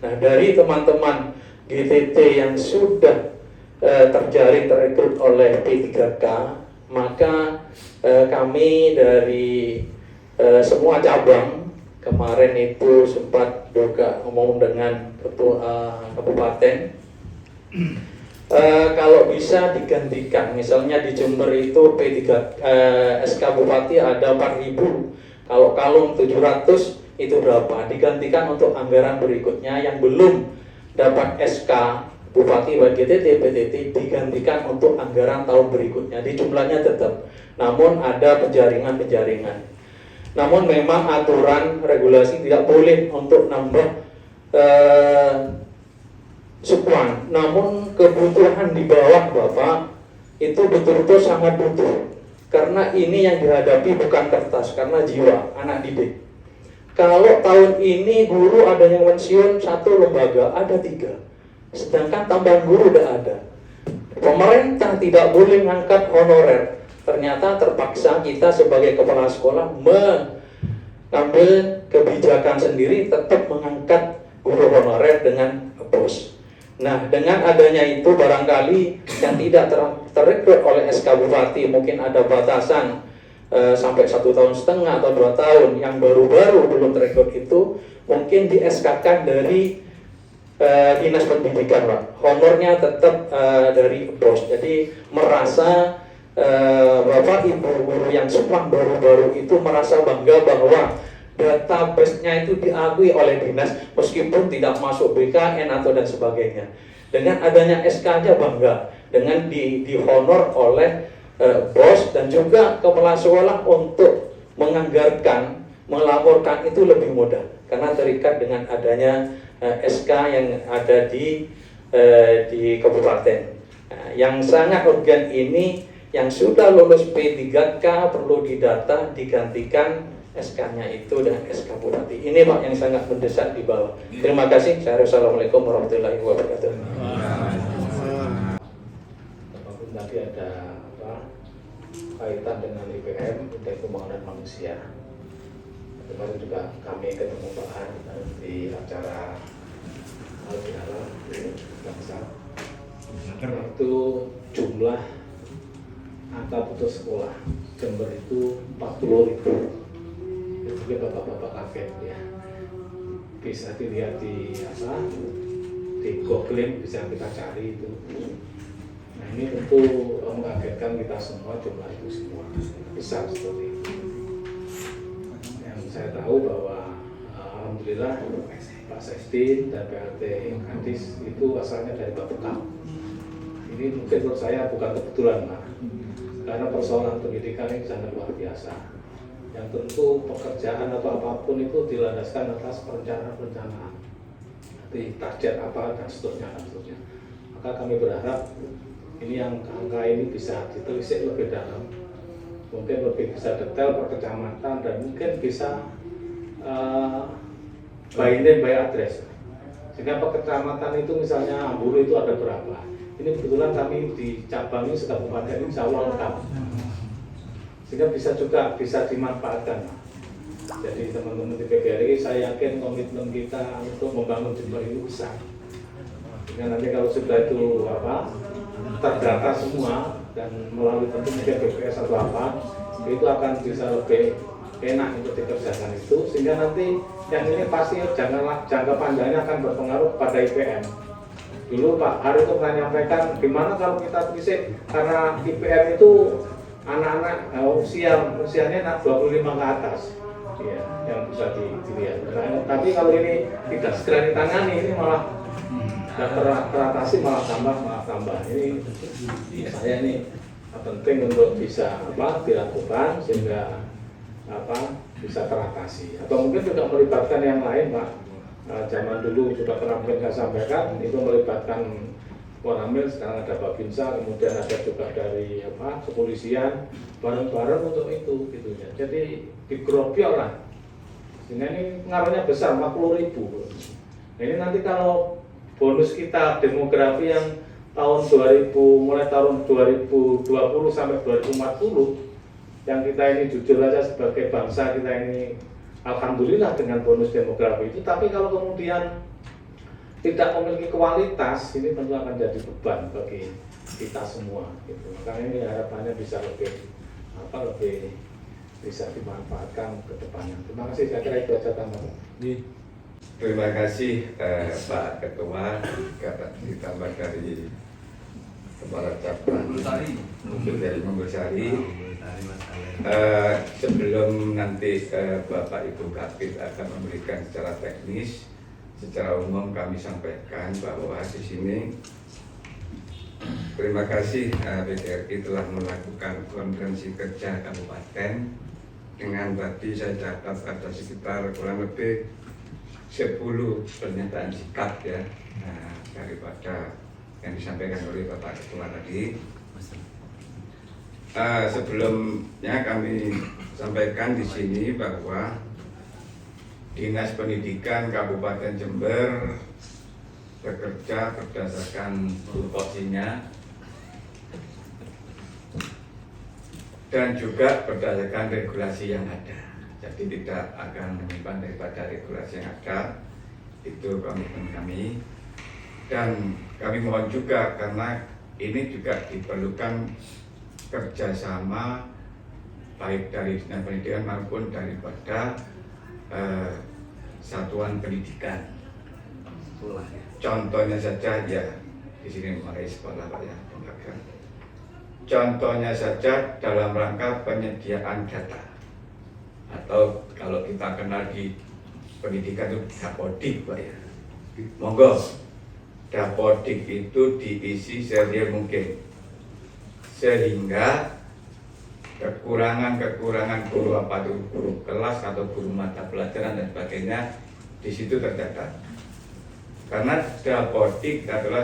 Nah, dari teman-teman GTT yang sudah terjaring terekrut oleh P3K, maka kami dari semua cabang kemarin itu sempat juga ngomong dengan ketua kabupaten, kalau bisa digantikan, misalnya di Jember itu P3 SK Bupati ada 4.000, kalau kalung 700 itu berapa? Digantikan untuk anggaran berikutnya yang belum dapat SK Bupati bagi GTT, PTT digantikan untuk anggaran tahun berikutnya. Di jumlahnya tetap, namun ada penjaringan. Namun memang aturan regulasi tidak boleh untuk nambah sukuan. Namun kebutuhan di bawah Bapak itu betul-betul sangat butuh. Karena ini yang dihadapi bukan kertas, karena jiwa anak didik. Kalau tahun ini guru ada yang pensiun 1 lembaga, ada 3. Sedangkan tambahan guru udah ada. Pemerintah tidak boleh mengangkat honorer. Ternyata terpaksa kita sebagai kepala sekolah mengambil kebijakan sendiri, tetap mengangkat guru honorer dengan bos. Nah, dengan adanya itu barangkali yang tidak terekrut oleh SK Bupati mungkin ada batasan sampai 1,5 tahun atau 2 tahun. Yang baru-baru belum terekrut itu mungkin di SK-kan dari Dinas Pendidikan, Pak. Honornya tetap dari bos. Jadi merasa Bapak Ibu guru yang sekolah baru-baru itu merasa bangga bahwa database-nya itu diakui oleh dinas meskipun tidak masuk BKN atau dan sebagainya. Dengan adanya SK aja bangga, dengan dihonor oleh bos dan juga kepala sekolah untuk menganggarkan, melaporkan itu lebih mudah karena terikat dengan adanya SK yang ada di kabupaten. Nah, yang sangat urgen ini yang sudah lulus P3K perlu didata, digantikan SK-nya itu dengan SK Bupati. Ini Pak yang sangat mendesak di bawah. Terima kasih. Assalamualaikum warahmatullahi wabarakatuh. Apapun tadi ada kaitan dengan IPM, Indeks Pembangunan Manusia. Kemarin juga kami ketemu Pak Han di acara Al-Bihala Bangsa. Itu jumlah angka putus sekolah Jember itu 40.000. Itu bapak-bapak kaget ya. Bisa dilihat di Google, bisa kita cari itu. Nah, ini tentu mengagetkan kita semua, jumlah itu semua besar seperti itu. saya tahu bahwa alhamdulillah Pak Sestin dan PLT Kadis itu asalnya dari Bapekam. Ini mungkin menurut saya bukan kebetulan Pak, karena persoalan pendidikan ini sangat luar biasa. Yang tentu pekerjaan atau apapun itu dilandaskan atas perencanaan. Nanti target apa dan seterusnya dan seterusnya. Maka kami berharap ini yang angka ini bisa ditelisik lebih dalam, mungkin lebih bisa detail per kecamatan dan mungkin bisa by name by address. Sehingga per kecamatan itu misalnya Ambulu itu ada berapa. Ini kebetulan kami di cabang ini sekabupaten ini insya Allah lengkap. Sehingga bisa dimanfaatkan. Jadi teman-teman di PGRI saya yakin komitmen kita untuk membangun jember ini besar. Sehingga nanti kalau sudah itu terdata semua dan melalui tentu mungkin BPS atau apa, itu akan bisa lebih enak untuk dikerjakan itu, sehingga nanti yang ini pasti jangka panjangnya akan berpengaruh pada IPM. Dulu Pak Hari itu pernah menyampaikan gimana kalau kita fisik, karena IPM itu anak-anak usianya 25 ke atas, ya, yang bisa dilihat. Nah, tapi kalau ini tidak segera ditangani, ini malah teratasi malah tambah. Ini saya ini penting untuk bisa dilakukan sehingga bisa teratasi. Atau mungkin juga melibatkan yang lain Pak. Zaman dulu sudah pernah mungkin saya sampaikan itu melibatkan Koramil, sekarang ada Babinsa, kemudian ada juga dari kepolisian bareng-bareng untuk itu gitu ya. Jadi digrobyol lah. Sehingga ini pengaruhnya besar 40.000. Nah, ini nanti kalau bonus kita demografi yang mulai tahun 2020 sampai 2040 yang kita ini jujur aja sebagai bangsa kita ini alhamdulillah dengan bonus demografi itu, tapi kalau kemudian tidak memiliki kualitas ini tentu akan jadi beban bagi kita semua gitu. Makanya ini harapannya bisa lebih bisa dimanfaatkan ke depannya. Terima kasih, saya kira itu aja tambahan. Terima kasih Pak Ketua, ditambah dari Kepala Cabang mungkin dari Mangkusari. Sebelum nanti Bapak Ibu Kapit akan memberikan secara teknis, secara umum kami sampaikan bahwa di sini terima kasih PGRI telah melakukan konferensi kerja kabupaten dengan tadi saya catat ada sekitar kurang lebih 10 pernyataan sikap ya daripada yang disampaikan oleh Bapak Ketua tadi. Sebelumnya kami sampaikan di sini bahwa Dinas Pendidikan Kabupaten Jember bekerja berdasarkan tupoksinya dan juga berdasarkan regulasi yang ada. Jadi tidak akan menyimpang daripada regulasi yang ada, itu komitmen kami. Dan kami mohon juga karena ini juga diperlukan kerjasama baik dari Dinas Pendidikan maupun daripada satuan pendidikan. Contohnya saja ya di sini mulai sekolah Pak ya. Contohnya saja dalam rangka penyediaan data. Atau kalau kita kenal di pendidikan itu dapodik Pak ya. Monggo dapodik itu diisi serial mungkin sehingga kekurangan guru guru kelas atau guru mata pelajaran dan sebagainya di situ tercatat. Karena dapodik adalah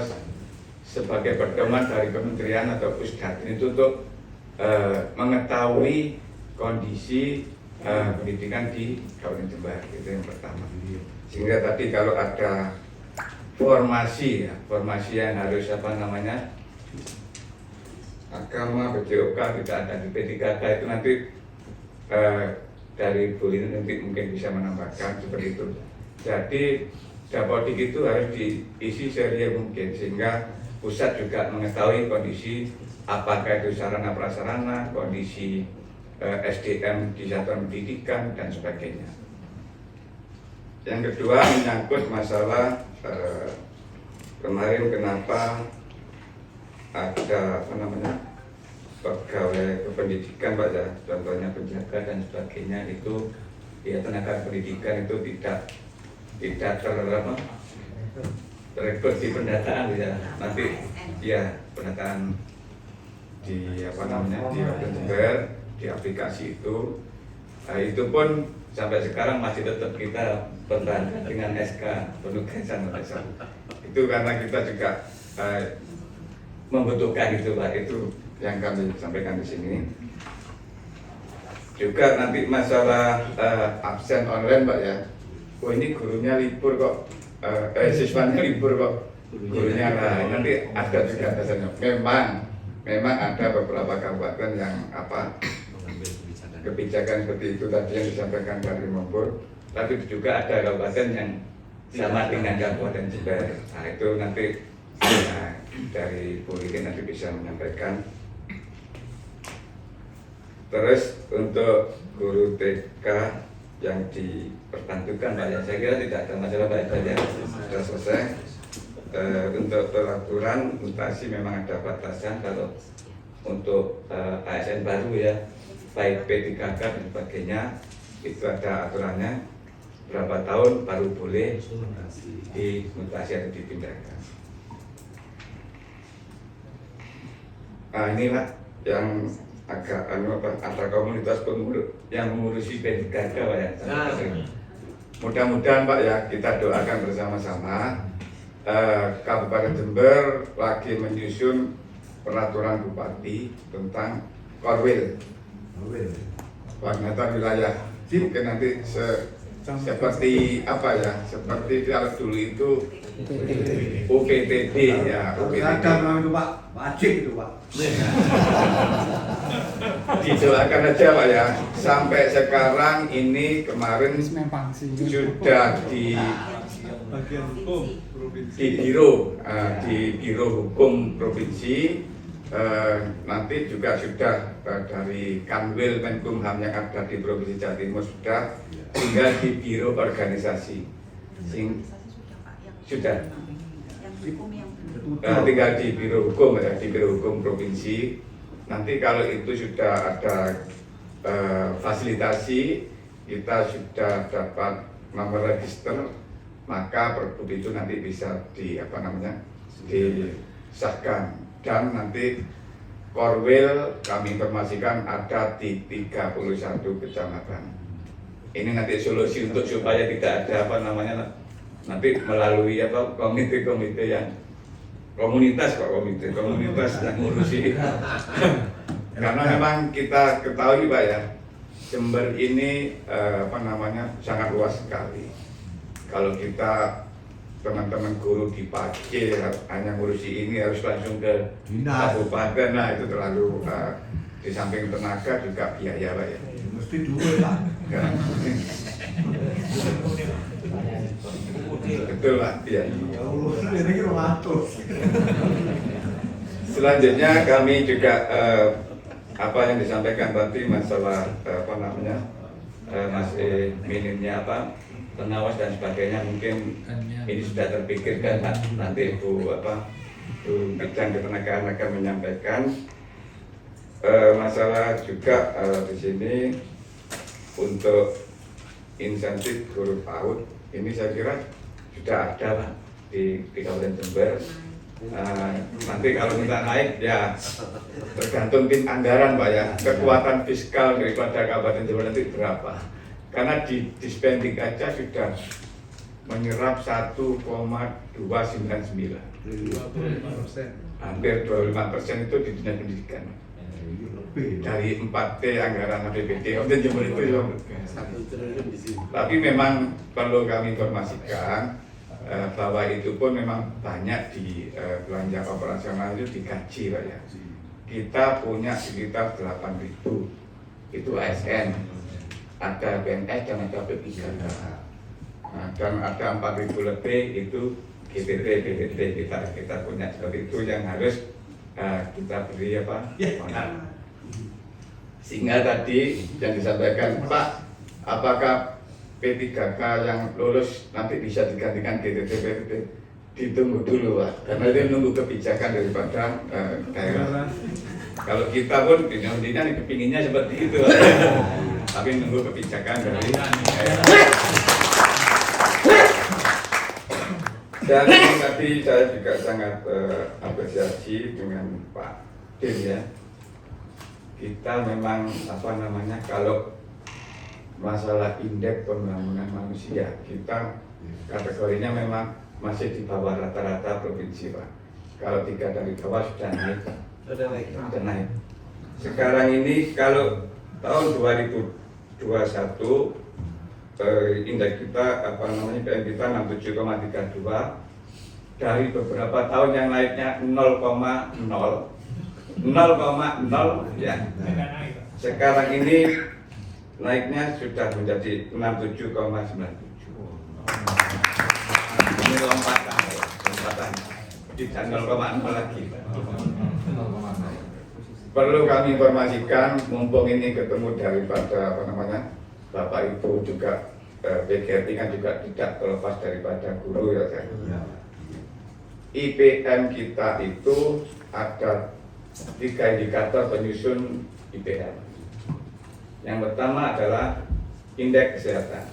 sebagai pedoman dari kementerian atau Pusdatin itu untuk mengetahui kondisi pendidikan di Kabupaten Jember, itu yang pertama. Sehingga tadi kalau ada formasi yang harus agama, BJOK tidak ada di P3K itu nanti dari Bu ini nanti mungkin bisa menambahkan seperti itu. Jadi dapodik itu harus diisi serial mungkin sehingga pusat juga mengetahui kondisi apakah itu sarana prasarana, kondisi SDM di satuan pendidikan dan sebagainya. Yang kedua menyangkut masalah kemarin kenapa ada pegawai kependidikan Pak ya, contohnya penjaga dan sebagainya itu ya tenaga pendidikan itu tidak terekod di pendataan ya, nanti ya pendataan di di Kabupaten Jember, di aplikasi itu. Nah, itu pun sampai sekarang masih tetap kita bertahan dengan SK penugasan dasar. Itu karena kita juga membutuhkan itu Pak, itu yang kami sampaikan di sini. Juga nanti masalah absen online Pak ya. Oh ini gurunya libur kok, siswanya libur kok, gurunya lah. Nanti ada juga dasarnya. Memang ada beberapa kabupaten yang kebijakan seperti itu tadi yang disampaikan dari Mempur. Tapi juga ada kabupaten yang sama dengan Kabupaten Jember. Nah itu nanti dari Bu Lili nanti bisa menyampaikan. Terus untuk guru TK yang diperbantukan Pak ya, saya kira tidak ada masalah Pak ya, sudah selesai. Untuk peraturan mutasi memang ada batasan, kalau untuk ASN baru ya, baik P3K dan sebagainya, itu ada aturannya berapa tahun baru boleh dimutasi atau dipindahkan. Nah inilah yang agak antar komunitas pengurus yang mengurusi P3K Pak ya. Mudah-mudahan Pak ya, kita doakan bersama-sama. Kabupaten Jember lagi menyusun peraturan bupati tentang Korwil, koordinator wilayah. Mungkin nanti seperti apa ya, seperti kalau dulu itu UPTD ya, UPTD. itu Pak, wajib itu Pak. Didoakan aja Pak ya. Sampai sekarang ini kemarin sudah di Biro Hukum Provinsi, nanti juga sudah dari Kanwil Menkumham yang ada di Provinsi Jawa Timur sudah, tinggal di Biro Organisasi sudah tinggal di Biro Hukum ya, di Biro Hukum Provinsi. Nanti kalau itu sudah ada fasilitasi, kita sudah dapat nomor register, maka pergub itu nanti bisa disahkan. Dan nanti Korwil kami informasikan ada di 31 kecamatan. Ini nanti solusi untuk supaya tidak ada nanti melalui komite-komite yang komunitas yang ngurusi. Karena memang kita ketahui Pak ya, Jember ini sangat luas sekali. Kalau kita teman-teman guru dipakai hanya ngurusi ini harus langsung ke kabupaten, nah itu terlalu di samping tenaga juga biaya Pak ya. Mesti dua Pak. Betul Pak ya. Ini romantis. Selanjutnya kami juga apa yang disampaikan tadi masalah masih minimnya pengawas dan sebagainya, mungkin ini sudah terpikirkan nanti Bu Bidang Ketenagaan akan menyampaikan. Masalah juga di sini untuk insentif guru PAUD ini saya kira sudah ada Pak di Kabupaten Jember. Nanti kalau minta naik ya tergantung anggaran Pak ya, kekuatan fiskal daripada Kabupaten Jember nanti berapa. Karena di spending aja sudah menyerap 1,299, hampir 25% itu di dunia pendidikan. Dari 4T anggaran APBD Kabupaten Jember itu. Tapi memang perlu kami informasikan bahwa itu pun memang banyak di belanja operasional itu digaji Pak ya. Kita punya sekitar 8.000 itu ASN, ada PNS dan ada P3K. Dan ada 4.000 lebih itu GPT, BPT kita punya seperti itu yang harus kita beri honor. Sehingga tadi yang disampaikan Pak, apakah P3K yang lulus nanti bisa digantikan GTT, BPT? Ditunggu dulu Pak, karena itu menunggu kebijakan daripada daerah. Kalau kita pun intinya kepinginnya seperti itu Pak. tapi nunggu kebijakan dari dan tadi saya juga sangat apresiasi dengan Pak Din ya. Kita memang kalau masalah indeks pembangunan manusia kita kategorinya memang masih di bawah rata-rata provinsi Pak. Kalau 3 dari bawah sudah naik. Sudah naik. Sekarang ini kalau tahun 2021 indeks kita PM kita 67,32 dari beberapa tahun yang naiknya 0,0 ya. Sekarang ini naiknya sudah menjadi 67,97. Ini lompatan, tidak 0,0 lagi. Perlu kami informasikan, mumpung ini ketemu daripada Bapak Ibu juga PGRI kan juga tidak terlepas daripada guru ya saya. IPM kita itu ada 3 indikator penyusun IPM. Yang pertama adalah indeks kesehatan,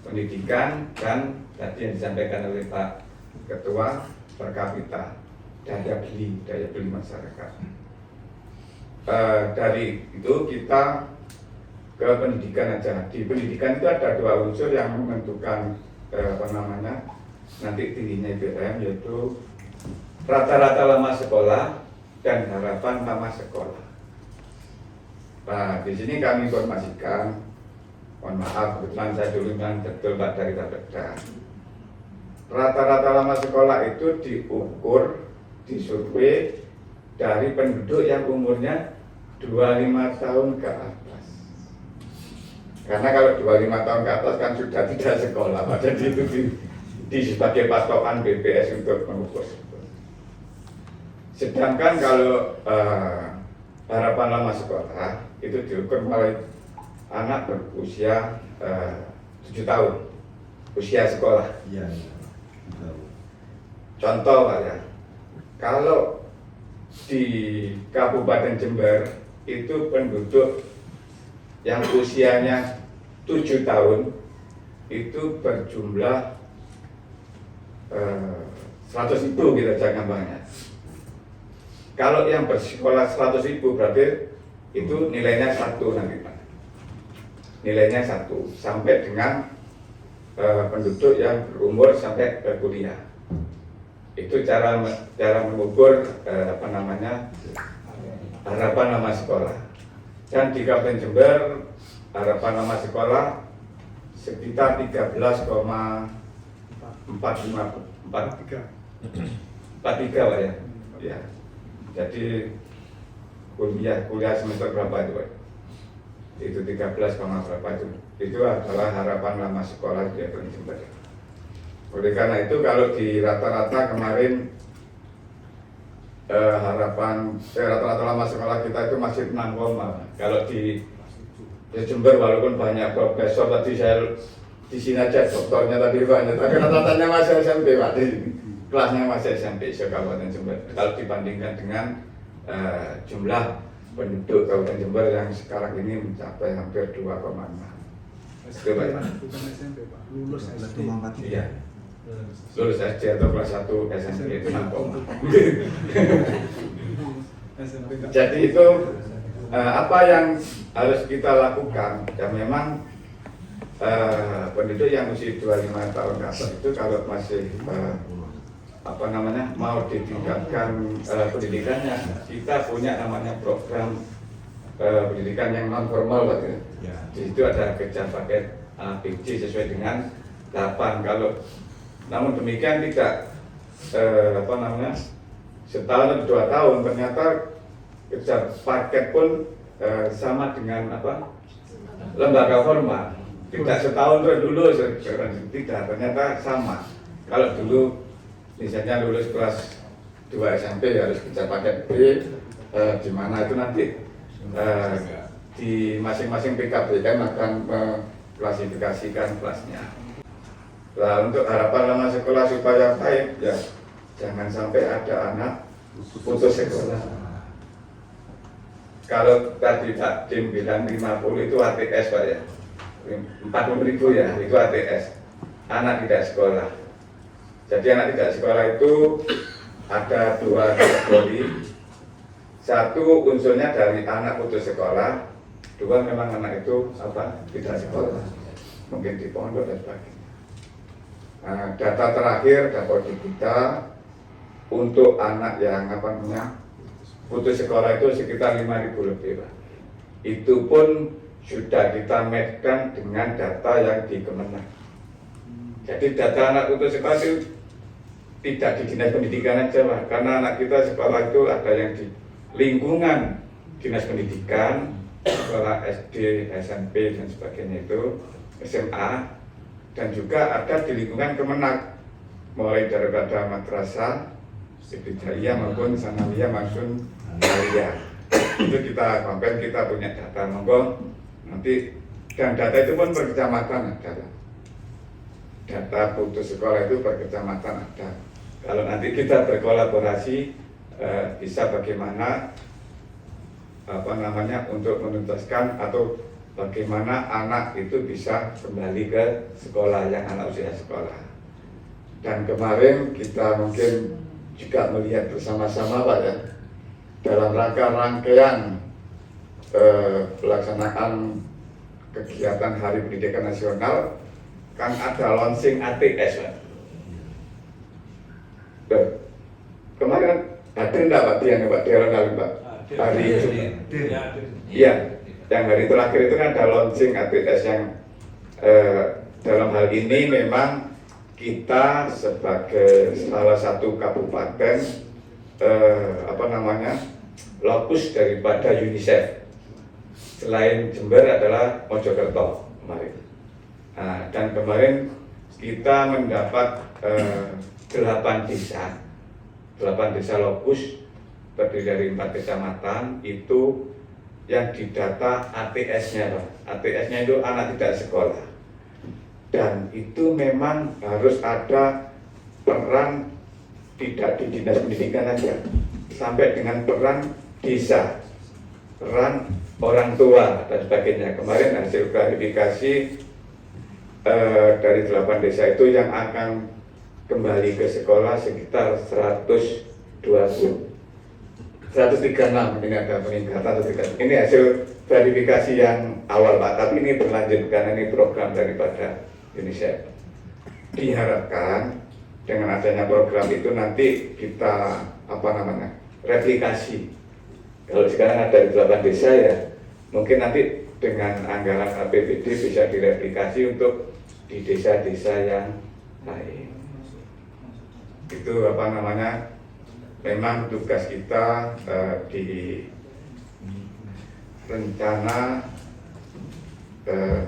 pendidikan, dan tadi yang disampaikan oleh Pak Ketua, per kapita, daya beli masyarakat. Dari itu kita ke pendidikan aja. Di pendidikan itu ada 2 unsur yang menentukan nanti tingginya IPM, yaitu rata-rata lama sekolah dan harapan lama sekolah. Nah, di sini kami informasikan, mohon maaf, kebetulan saya dulu memang betul Pak dari Bapeda. Rata-rata lama sekolah itu diukur, disurvei dari penduduk yang umurnya 25 tahun ke atas. Karena kalau 25 tahun ke atas kan sudah tidak sekolah, jadi itu di sebagai patokan BPS untuk mengukur. Sedangkan kalau harapan lama sekolah itu diukur oleh anak berusia 7 tahun usia sekolah. Iya. Contoh Pak ya, kalau di Kabupaten Jember itu penduduk yang usianya 7 tahun itu berjumlah 100.000 kita jangan banyak. Kalau yang bersekolah 100.000 berarti itu nilainya 1 nanti Pak. Nilainya 1 sampai dengan penduduk yang berumur sampai ke kuliah. Itu cara mengukur harapan lama sekolah. Dan di Kabupaten Jember harapan lama sekolah sekitar 43 Pak ya. Ya. Jadi kuliah semester berapa itu Pak? Itu 13, berapa itu? Itu adalah harapan lama sekolah di Kabupaten Jember. Oleh karena itu kalau di rata-rata kemarin rata-rata lama sekolah kita itu masih 6, kalau di Jember walaupun banyak profesor tadi saya di sini aja doktornya tadi banyak, tapi rata-ratanya masih SMP Pak, kelasnya masih SMP Kabupaten Jember. Kalau dibandingkan dengan jumlah penduduk Kabupaten Jember yang sekarang ini mencapai hampir 2,6. Itu Pak. Bukan SMP Pak, lulus SD. Iya. Lulus SD atau kelas 1 SMP itu 6. Jadi itu apa yang harus kita lakukan? Ya memang penduduk yang usia 25 tahun ke atas itu kalau masih mau ditingkatkan pendidikannya, kita punya namanya program pendidikan yang non formal Pak. Di situ ada kejar paket ABG sesuai dengan tahapan. Namun demikian tidak setahun atau 2 tahun ternyata kejar paket pun sama dengan lembaga formal. Tidak setahun terus lulus, tidak, ternyata sama. Kalau dulu misalnya lulus kelas 2 SMP harus kejar paket B, di mana itu nanti di masing-masing PKB kan akan mengklasifikasikan kelasnya. Nah, untuk harapan lama sekolah supaya baik, ya jangan sampai ada anak putus sekolah. kalau tadi Pak Dim bilang 50 itu ATS Pak ya, 40.000 ya, itu ATS, anak tidak sekolah. Jadi anak tidak sekolah itu ada 2 kategori. Satu unsurnya dari anak putus sekolah, 2 memang anak itu tidak sekolah, mungkin di pondok dan sebagainya. Nah, data terakhir dapat di kita untuk anak yang putus sekolah itu sekitar 5.000 lebih Pak. Itu pun sudah kita matchkan dengan data yang di Kemenag. Jadi data anak putus sekolah itu tidak di dinas pendidikan aja Pak, karena anak kita sekolah itu ada yang di lingkungan dinas pendidikan, sekolah SD, SMP dan sebagainya itu, SMA, dan juga ada di lingkungan Kemenag, mulai daripada madrasah, ibtidaiyah maupun sanawiyah maupun aliyah. Itu kita compare, kita punya data, monggo nanti, dan data itu pun per kecamatan ada. Data putus sekolah itu per kecamatan ada. Kalau nanti kita berkolaborasi bisa bagaimana untuk menuntaskan atau bagaimana anak itu bisa kembali ke sekolah yang anak usia sekolah. Dan kemarin kita mungkin juga melihat bersama-sama Pak ya, dalam rangkaian pelaksanaan kegiatan Hari Pendidikan Nasional kan ada launching ATS Pak. Kemarin hadir enggak Pak Dian Pak Dewan kali Pak? Hari itu. Iya, yang hari terakhir itu kan ada launching ATS yang dalam hal ini memang kita sebagai salah satu kabupaten lokus daripada UNICEF. Selain Jember adalah Mojokerto kemarin. Nah, dan kemarin kita mendapat 8 desa lokus terdiri dari 4 kecamatan itu yang didata ATS-nya Pak. ATS-nya itu anak tidak sekolah. Dan itu memang harus ada peran tidak di dinas pendidikan saja, sampai dengan peran desa, peran orang tua dan sebagainya. Kemarin hasil klarifikasi dari 8 desa itu yang akan kembali ke sekolah sekitar 136 ini ada peningkatan. Ini hasil verifikasi yang awal Pak, tapi ini berlanjut karena ini program daripada UNICEF. Diharapkan dengan adanya program itu nanti kita replikasi. Kalau sekarang ada di 8 desa ya, mungkin nanti dengan anggaran APBD bisa direplikasi untuk di desa-desa yang lain. Itu memang tugas kita di rencana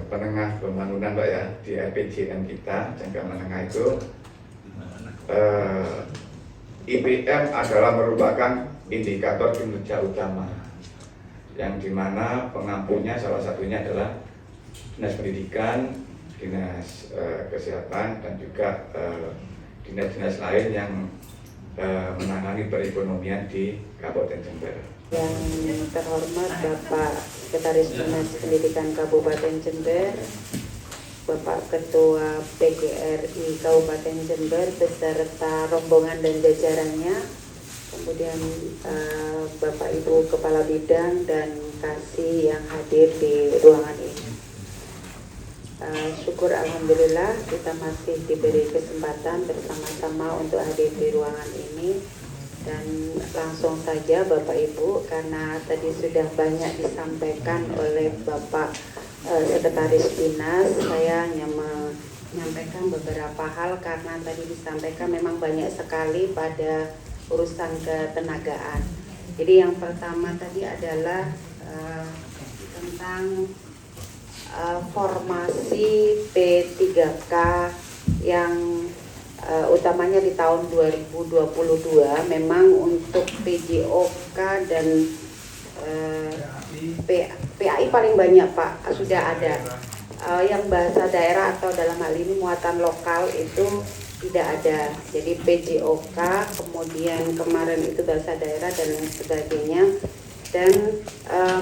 penengah pembangunan Pak ya, di RPJM kita jangka menengah itu IPM adalah merupakan indikator kinerja utama yang dimana pengampunya salah satunya adalah dinas pendidikan, dinas kesehatan dan juga dinas-dinas lain yang menangani perekonomian di Kabupaten Jember. Yang terhormat Bapak Sekretaris Dinas Pendidikan Kabupaten Jember, Bapak Ketua PGRI Kabupaten Jember beserta rombongan dan jajarannya, kemudian Bapak Ibu Kepala Bidang dan Kasih yang hadir di ruangan ini. Syukur alhamdulillah kita masih diberi kesempatan bersama-sama untuk hadir di ruangan ini. Dan langsung saja Bapak Ibu, karena tadi sudah banyak disampaikan oleh Bapak Sekretaris Dinas, saya hanya menyampaikan beberapa hal karena tadi disampaikan memang banyak sekali pada urusan ketenagaan. Jadi yang pertama tadi adalah tentang formasi P3K yang utamanya di tahun 2022 memang untuk PJOK dan PAI paling banyak Pak, sudah ada. Yang bahasa daerah atau dalam hal ini muatan lokal itu tidak ada. Jadi PJOK, kemudian kemarin itu bahasa daerah dan lain sebagainya. dan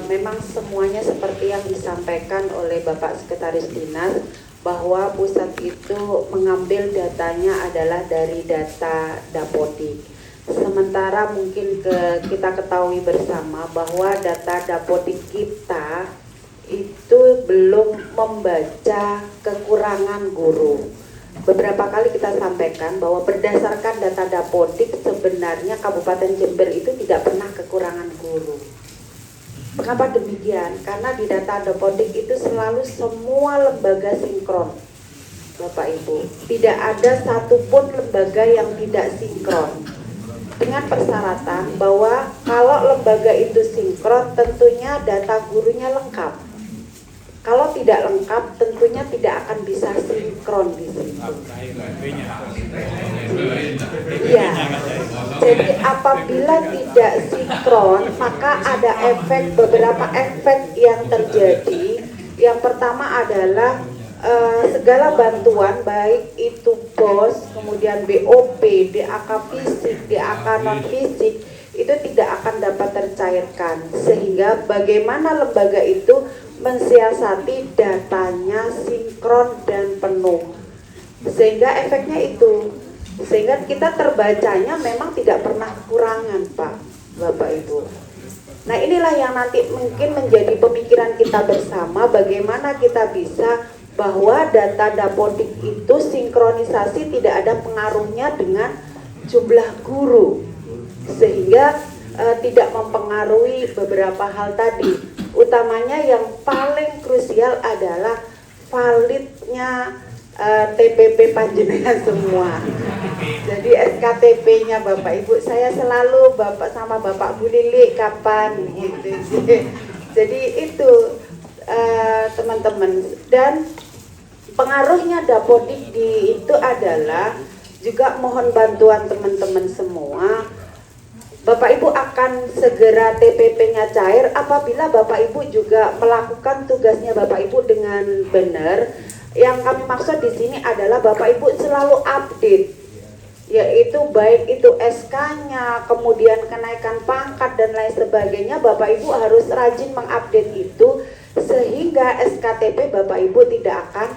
memang semuanya seperti yang disampaikan oleh Bapak Sekretaris Dinas, bahwa pusat itu mengambil datanya adalah dari data Dapodik. Sementara mungkin kita ketahui bersama bahwa data Dapodik kita itu belum membaca kekurangan guru. Beberapa kali kita sampaikan bahwa berdasarkan data Dapodik sebenarnya Kabupaten Jember itu tidak pernah kekurangan guru. Mengapa demikian? Karena di data Dapodik itu selalu semua lembaga sinkron, Bapak Ibu. Tidak ada satupun lembaga yang tidak sinkron. Dengan persyaratan bahwa kalau lembaga itu sinkron, tentunya data gurunya lengkap. Kalau tidak lengkap, tentunya tidak akan bisa sinkron di situ. Iya. Jadi apabila tidak sinkron, maka ada beberapa efek yang terjadi. Yang pertama adalah segala bantuan, baik itu BOS, kemudian BOP, DAK fisik, DAK non fisik, itu tidak akan dapat tercairkan. Sehingga bagaimana lembaga itu mensiasati datanya sinkron dan penuh, sehingga efeknya itu, sehingga kita terbacanya memang tidak pernah kekurangan, Pak, Bapak Ibu. Nah, inilah yang nanti mungkin menjadi pemikiran kita bersama, bagaimana kita bisa bahwa data Dapodik itu sinkronisasi tidak ada pengaruhnya dengan jumlah guru, sehingga tidak mempengaruhi beberapa hal tadi. Utamanya yang paling krusial adalah validnya TPP panjenengan semua. Jadi SKTP-nya Bapak Ibu, saya selalu sama Bapak Bu Lili kapan gitu. Jadi itu teman-teman, dan pengaruhnya Dapodik itu adalah juga mohon bantuan teman-teman semua. Bapak Ibu akan segera TPP-nya cair apabila Bapak Ibu juga melakukan tugasnya Bapak Ibu dengan benar. Yang kami maksud di sini adalah Bapak Ibu selalu update, yaitu baik itu SK-nya, kemudian kenaikan pangkat dan lain sebagainya. Bapak Ibu harus rajin mengupdate itu sehingga SKTP Bapak Ibu tidak akan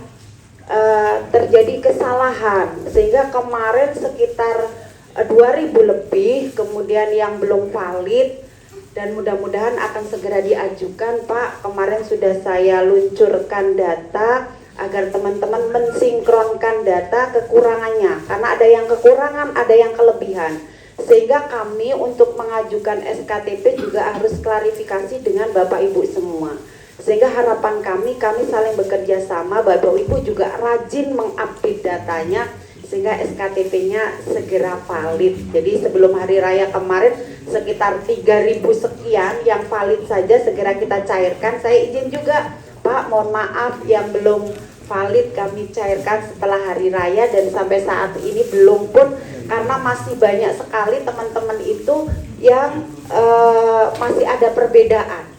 terjadi kesalahan. Sehingga kemarin sekitar 2.000 lebih kemudian yang belum valid, dan mudah-mudahan akan segera diajukan, Pak. Kemarin sudah saya luncurkan data agar teman-teman mensinkronkan data kekurangannya, karena ada yang kekurangan, ada yang kelebihan, sehingga kami untuk mengajukan SKTP juga harus klarifikasi dengan Bapak Ibu semua. Sehingga harapan kami saling bekerja sama, Bapak Ibu juga rajin mengupdate datanya sehingga SKTP-nya segera valid. Jadi sebelum hari raya kemarin sekitar 3.000 sekian yang valid saja segera kita cairkan. Saya izin juga, Pak, mohon maaf yang belum valid kami cairkan setelah hari raya, dan sampai saat ini belum pun, karena masih banyak sekali teman-teman itu yang masih ada perbedaan.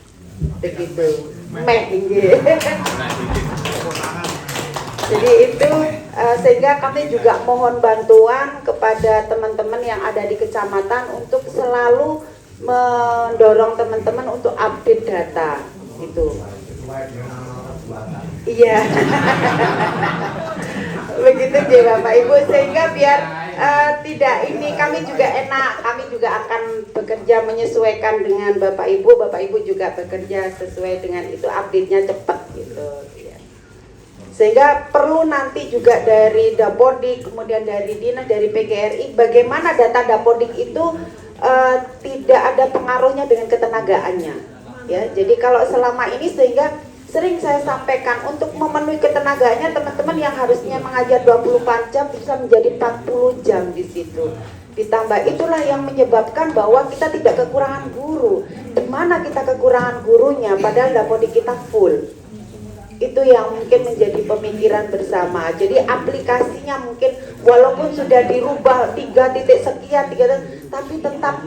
Begitu. Jadi itu sehingga kami juga mohon bantuan kepada teman-teman yang ada di kecamatan untuk selalu mendorong teman-teman untuk update data itu. Iya. Begitu deh Bapak Ibu, sehingga biar tidak ini, kami juga enak, kami juga akan bekerja menyesuaikan dengan Bapak Ibu juga bekerja sesuai dengan itu, update-nya cepat gitu. Sehingga perlu nanti juga dari Dapodik, kemudian dari Dinas, dari PGRI, bagaimana data Dapodik itu tidak ada pengaruhnya dengan ketenagaannya. Ya, jadi kalau selama ini, sehingga sering saya sampaikan untuk memenuhi ketenagaannya, teman-teman yang harusnya mengajar 24 jam bisa menjadi 40 jam di situ. Ditambah itulah yang menyebabkan bahwa kita tidak kekurangan guru. Di mana kita kekurangan gurunya padahal Dapodik kita full. Itu yang mungkin menjadi pemikiran bersama. Jadi aplikasinya mungkin walaupun sudah dirubah 3 titik sekian, tapi tetap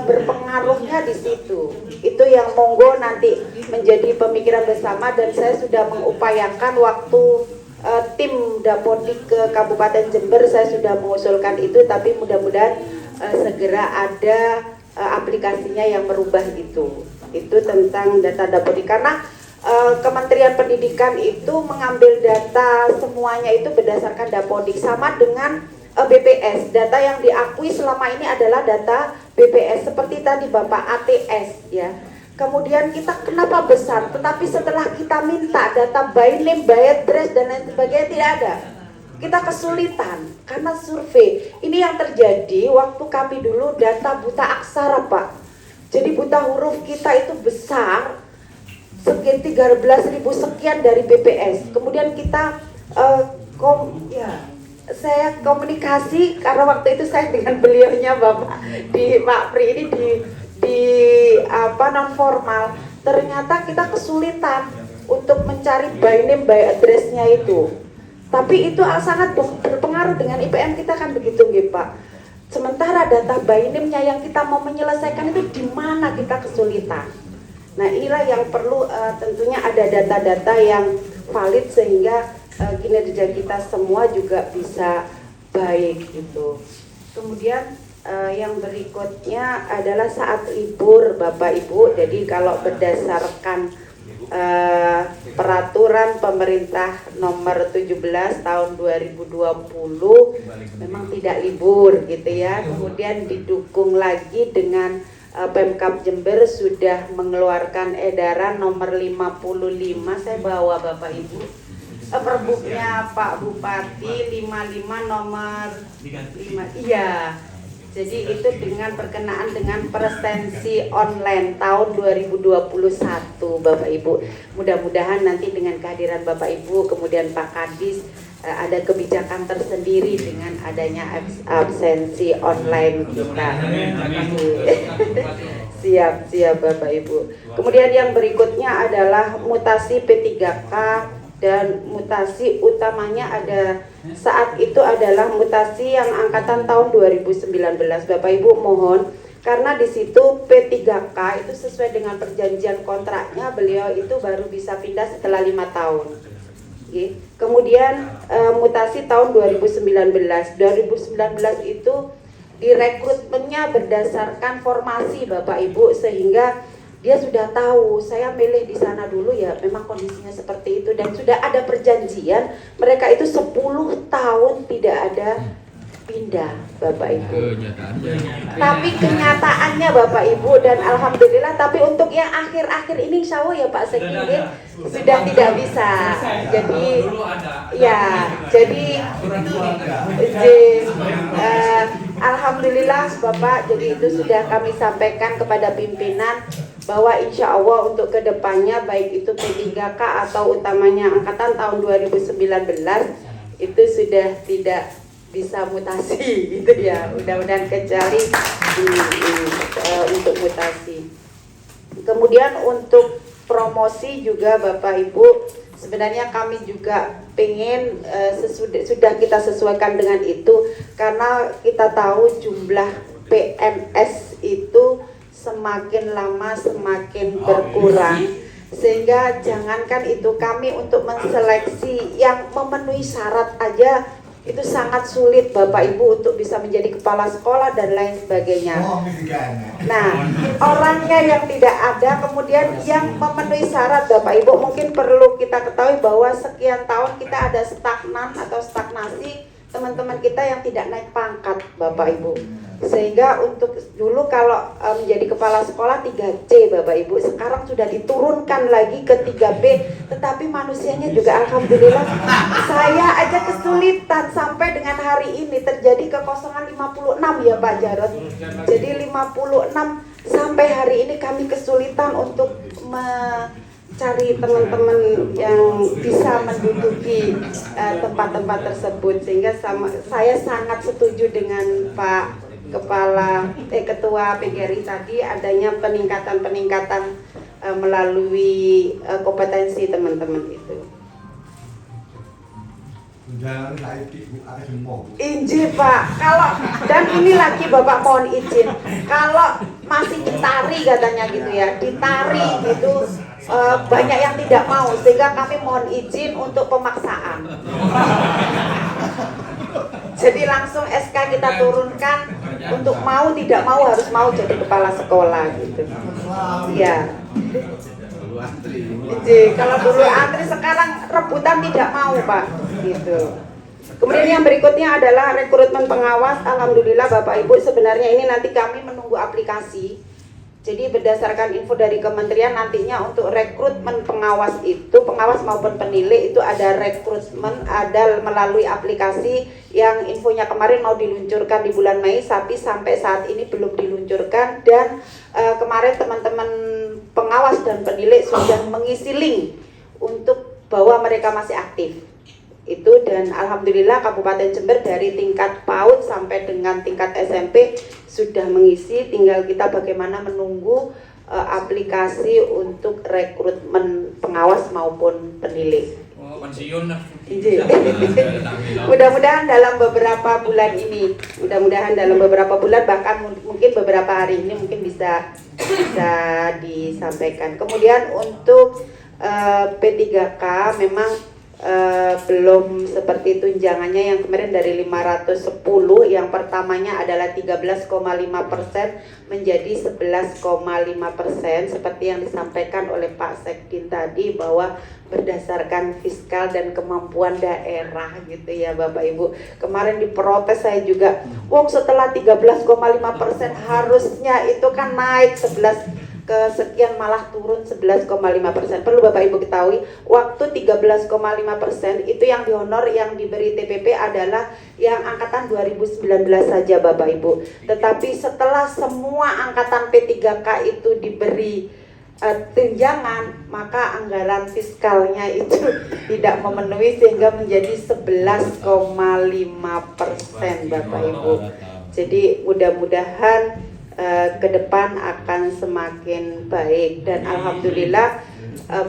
berpengaruhnya di situ. Itu yang monggo nanti menjadi pemikiran bersama, dan saya sudah mengupayakan waktu tim Dapodik ke Kabupaten Jember, saya sudah mengusulkan itu, tapi mudah-mudahan segera ada aplikasinya yang merubah itu. itu tentang data Dapodik, karena Kementerian Pendidikan itu mengambil data semuanya itu berdasarkan Dapodik, sama dengan BPS. Data yang diakui selama ini adalah data BPS, seperti tadi Bapak ATS ya. Kemudian kita kenapa besar, tetapi setelah kita minta data by name, by address dan lain sebagainya tidak ada. Kita kesulitan karena survei. Ini yang terjadi waktu kami dulu data buta aksara, Pak. Jadi buta huruf kita itu besar, sekian 13.000 sekian dari BPS. Kemudian kita saya komunikasi karena waktu itu saya dengan beliaunya Bapak di Pak Pri ini di non formal. Ternyata kita kesulitan untuk mencari by name by address-nya itu. Tapi itu sangat berpengaruh dengan IPM kita kan begitu nggih Pak. Sementara data by name-nya yang kita mau menyelesaikan itu di mana kita kesulitan. Nah, inilah yang perlu tentunya ada data-data yang valid sehingga kinerja kita semua juga bisa baik gitu. Kemudian yang berikutnya adalah saat libur Bapak Ibu. Jadi kalau berdasarkan peraturan pemerintah nomor 17 tahun 2020 memang tidak libur gitu ya. Kemudian didukung lagi dengan Pemkab Jember sudah mengeluarkan edaran nomor 55, saya bawa Bapak Ibu, perbuknya Pak Bupati 55 nomor 5, iya. Jadi itu dengan berkenaan dengan presensi online tahun 2021 Bapak Ibu. Mudah-mudahan nanti dengan kehadiran Bapak Ibu kemudian Pak Kadis ada kebijakan tersendiri dengan adanya absensi online kita. Siap Bapak Ibu. Kemudian yang berikutnya adalah mutasi P3K, dan mutasi utamanya ada saat itu adalah mutasi yang angkatan tahun 2019. Bapak Ibu mohon, karena di situ P3K itu sesuai dengan perjanjian kontraknya, beliau itu baru bisa pindah setelah 5 tahun. Kemudian mutasi tahun 2019 itu direkrutmennya berdasarkan formasi Bapak Ibu, sehingga dia sudah tahu saya milih di sana dulu ya memang kondisinya seperti itu, dan sudah ada perjanjian mereka itu 10 tahun tidak ada pindah Bapak Ibu. Tapi kenyataannya Bapak Ibu, dan alhamdulillah, tapi untuk yang akhir-akhir ini insya Allah ya Pak Sekjen sudah tidak bisa. Jadi ya, jadi alhamdulillah Bapak, jadi itu sudah kami sampaikan kepada pimpinan bahwa insya Allah untuk kedepannya baik itu P3K atau utamanya angkatan tahun 2019 itu sudah tidak bisa mutasi gitu ya, mudah-mudahan kecuali untuk mutasi. Kemudian untuk promosi juga Bapak Ibu, sebenarnya kami juga pengen sudah kita sesuaikan dengan itu, karena kita tahu jumlah PNS itu semakin lama semakin berkurang, sehingga jangankan itu kami untuk menseleksi yang memenuhi syarat aja itu sangat sulit Bapak Ibu untuk bisa menjadi kepala sekolah dan lain sebagainya. Nah, orangnya yang tidak ada, kemudian yang memenuhi syarat Bapak Ibu, mungkin perlu kita ketahui bahwa sekian tahun kita ada stagnan atau stagnasi teman-teman kita yang tidak naik pangkat Bapak Ibu. Sehingga untuk dulu kalau menjadi kepala sekolah 3C Bapak Ibu, sekarang sudah diturunkan lagi ke 3B, tetapi manusianya juga alhamdulillah saya aja kesulitan sampai dengan hari ini terjadi kekosongan 56 ya Pak Jarod. Jadi 56 sampai hari ini kami kesulitan untuk cari teman-teman yang bisa menduduki tempat-tempat tersebut, sehingga saya sangat setuju dengan Pak Ketua PGRI tadi adanya peningkatan melalui kompetensi teman-teman itu. Izin Pak, kalau dan ini lagi Bapak mohon izin, kalau masih ditari katanya gitu ya, ditari gitu banyak yang tidak mau, sehingga kami mohon izin untuk pemaksaan. Jadi langsung SK kita turunkan untuk mau tidak mau harus mau jadi kepala sekolah gitu. Ya. Dulu antri. Kalau dulu antri, sekarang rebutan tidak mau Pak, gitu. Kemudian yang berikutnya adalah rekrutmen pengawas. Alhamdulillah Bapak Ibu, sebenarnya ini nanti kami menunggu aplikasi. Jadi berdasarkan info dari kementerian, nantinya untuk rekrutmen pengawas itu, pengawas maupun penilai itu ada rekrutmen, ada melalui aplikasi yang infonya kemarin mau diluncurkan di bulan Mei, tapi sampai saat ini belum diluncurkan. Dan kemarin teman-teman pengawas dan penilai sudah mengisi link untuk bahwa mereka masih aktif. Itu, dan alhamdulillah Kabupaten Jember dari tingkat PAUD sampai dengan tingkat SMP sudah mengisi, tinggal kita bagaimana menunggu aplikasi untuk rekrutmen pengawas maupun penilai. Oh, pensiun lah. Mudah-mudahan dalam beberapa bulan ini, bahkan mungkin beberapa hari ini mungkin bisa disampaikan. Kemudian untuk P3K memang belum seperti tunjangannya yang kemarin dari 510, yang pertamanya adalah 13,5% menjadi 11,5%, seperti yang disampaikan oleh Pak Sekdin tadi, bahwa berdasarkan fiskal dan kemampuan daerah gitu ya Bapak Ibu. Kemarin diprotes saya juga, wong setelah 13,5% harusnya itu kan naik 11 kesekian malah turun 11,5%. Perlu Bapak Ibu ketahui, waktu 13,5% itu yang dihonor, yang diberi TPP adalah yang angkatan 2019 saja Bapak Ibu. Tetapi setelah semua angkatan P3K itu diberi tunjangan, maka anggaran fiskalnya itu tidak memenuhi sehingga menjadi 11,5% Bapak Ibu. Jadi mudah-mudahan ke depan akan semakin baik, dan alhamdulillah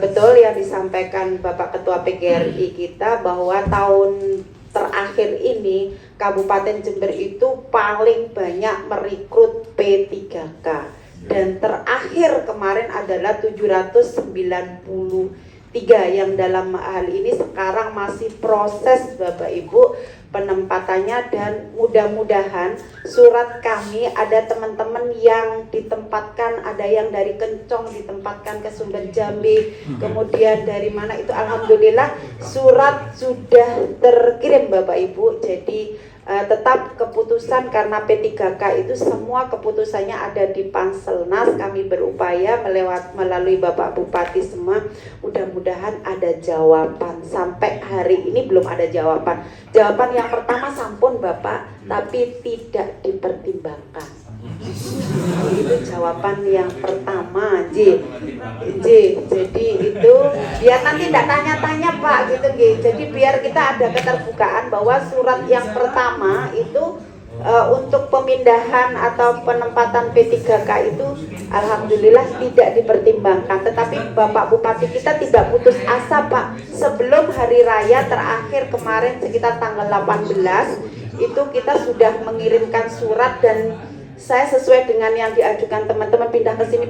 betul yang disampaikan Bapak Ketua PGRI kita bahwa tahun terakhir ini Kabupaten Jember itu paling banyak merekrut P3K, dan terakhir kemarin adalah 793, yang dalam hal ini sekarang masih proses Bapak Ibu penempatannya, dan mudah-mudahan surat kami ada teman-teman yang ditempatkan, ada yang dari Kencong ditempatkan ke Sumber Jambi, kemudian dari mana itu, alhamdulillah surat sudah terkirim Bapak Ibu. Jadi tetap keputusan, karena P3K itu semua keputusannya ada di Panselnas, kami berupaya melalui Bapak Bupati semua, mudah-mudahan ada jawaban. Sampai hari ini belum ada jawaban. Jawaban yang pertama sampun Bapak, tapi tidak dipertimbangkan. Itu jawaban yang pertama, J. Jadi itu biar nanti tidak tanya-tanya Pak gitu, G. Jadi biar kita ada keterbukaan bahwa surat yang pertama itu untuk pemindahan atau penempatan P3K itu alhamdulillah tidak dipertimbangkan. Tetapi Bapak Bupati kita tidak putus asa Pak. Sebelum hari raya terakhir kemarin sekitar tanggal 18 itu kita sudah mengirimkan surat, dan saya sesuai dengan yang diajukan teman-teman pindah ke sini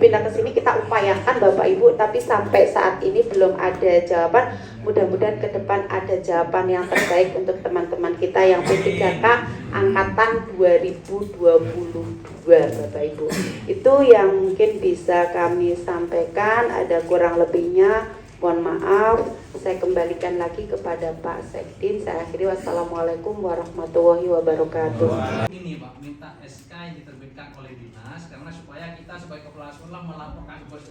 kita upayakan Bapak Ibu, tapi sampai saat ini belum ada jawaban. Mudah-mudahan ke depan ada jawaban yang terbaik untuk teman-teman kita yang P3K angkatan 2022 Bapak Ibu. Itu yang mungkin bisa kami sampaikan, ada kurang lebihnya mohon maaf. Saya kembalikan lagi kepada Pak Sekdin. Saya akhiri, wassalamualaikum warahmatullahi wabarakatuh. Ini Pak, minta SK yang diterbitkan oleh dinas, karena supaya kita sebagai kepala sekolah melaporkan ke bos.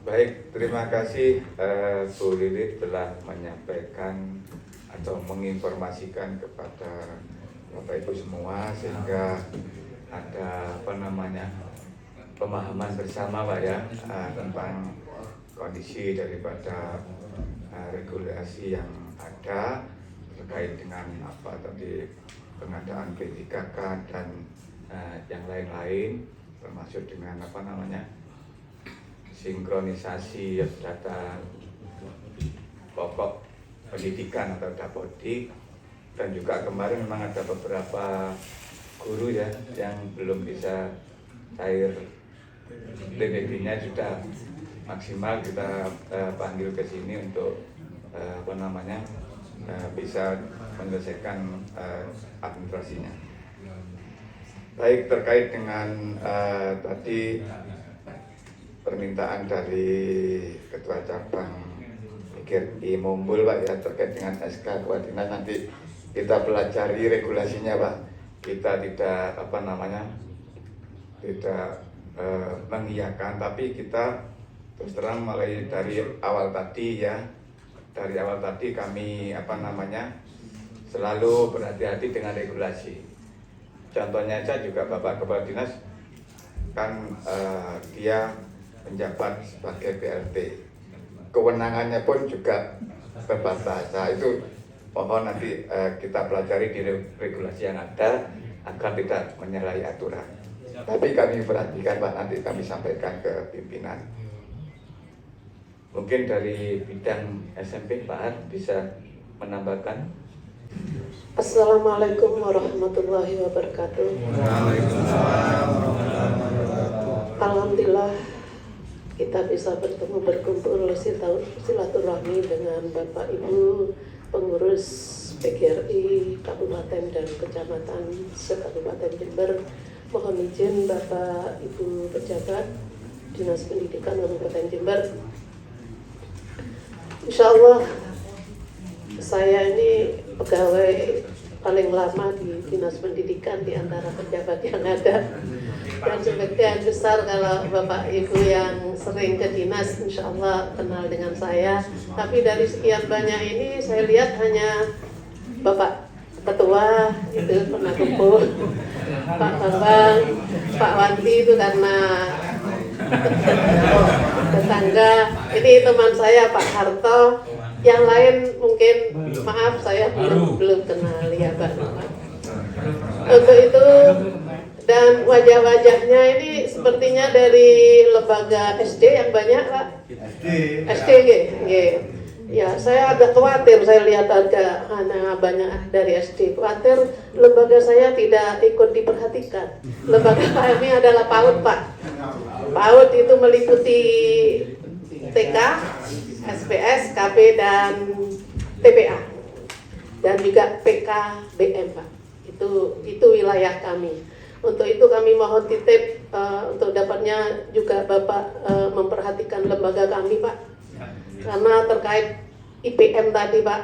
Baik, terima kasih Bu Lilit telah menyampaikan atau menginformasikan kepada Bapak Ibu semua, sehingga ada pemahaman bersama Pak ya tentang kondisi daripada regulasi yang ada terkait dengan apa tadi pengadaan P3K dan yang lain-lain, termasuk dengan sinkronisasi data pokok pendidikan atau Dapodik, dan juga kemarin memang ada beberapa guru ya yang belum bisa cair DPD-nya sudah maksimal, kita panggil ke sini untuk bisa menyelesaikan administrasinya. Baik, terkait dengan tadi permintaan dari Ketua Cabang PGRI Mumbul Pak ya, terkait dengan SK Ketua Dinas, nanti kita pelajari regulasinya Pak. Kita tidak tidak mengiyakan, tapi kita terus terang mulai dari awal tadi ya, dari awal tadi kami selalu berhati-hati dengan regulasi. Contohnya saja juga Bapak Kepala Dinas kan dia menjabat sebagai PLT, kewenangannya pun juga terbatas. Nah, itu mohon nanti kita pelajari di regulasi yang ada agar tidak menyalahi aturan. Tapi kami perhatikan Pak, nanti kami sampaikan ke pimpinan. Mungkin dari bidang SMP Pak Ar bisa menambahkan. Assalamualaikum warahmatullahi wabarakatuh. Alhamdulillah kita bisa berkumpul silaturahmi dengan Bapak Ibu pengurus PGRI Kabupaten dan Kecamatan se-Kabupaten Jember. Mohon izin Bapak Ibu pejabat Dinas Pendidikan Kabupaten Jember. Insya Allah saya ini pegawai paling lama di Dinas Pendidikan di antara pejabat yang ada, dan sebagian besar kalau Bapak Ibu yang sering ke dinas insya Allah kenal dengan saya. Tapi dari sekian banyak ini saya lihat hanya Bapak Ketua itu pernah kumpul, Pak Bambang, Pak Wanti itu karena tetangga. Ini teman saya Pak Harto. Yang lain mungkin maaf saya belum kenal ya Pak. Untuk itu, dan wajah-wajahnya ini sepertinya dari lembaga SD yang banyak Pak. SD ya, saya agak khawatir, saya lihat hanya banyak dari SD. Khawatir lembaga saya tidak ikut diperhatikan. Lembaga kami adalah PAUD Pak. PAUD itu meliputi TK, SPS, KB, dan TPA, dan juga PKBM Pak. Itu wilayah kami. Untuk itu kami mohon titip untuk dapatnya juga Bapak memperhatikan lembaga kami Pak. Karena terkait IPM tadi Pak,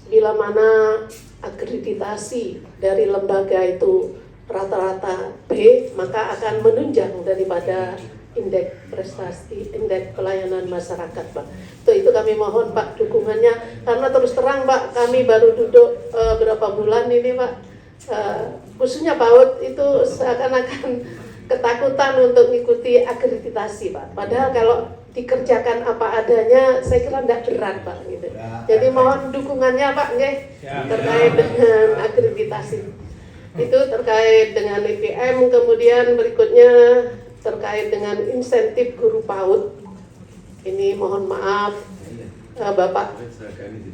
bila mana akreditasi dari lembaga itu rata-rata B, maka akan menunjang daripada indeks prestasi, indeks pelayanan masyarakat Pak. Itu kami mohon Pak dukungannya, karena terus terang Pak, kami baru duduk berapa bulan ini Pak, khususnya PAUD itu seakan-akan ketakutan untuk mengikuti akreditasi Pak. Padahal kalau dikerjakan apa adanya, saya kira tidak berat Pak gitu. Jadi mohon dukungannya Pak terkait dengan akreditasi. Itu terkait dengan IPM, kemudian berikutnya terkait dengan insentif guru PAUD. Ini mohon maaf Bapak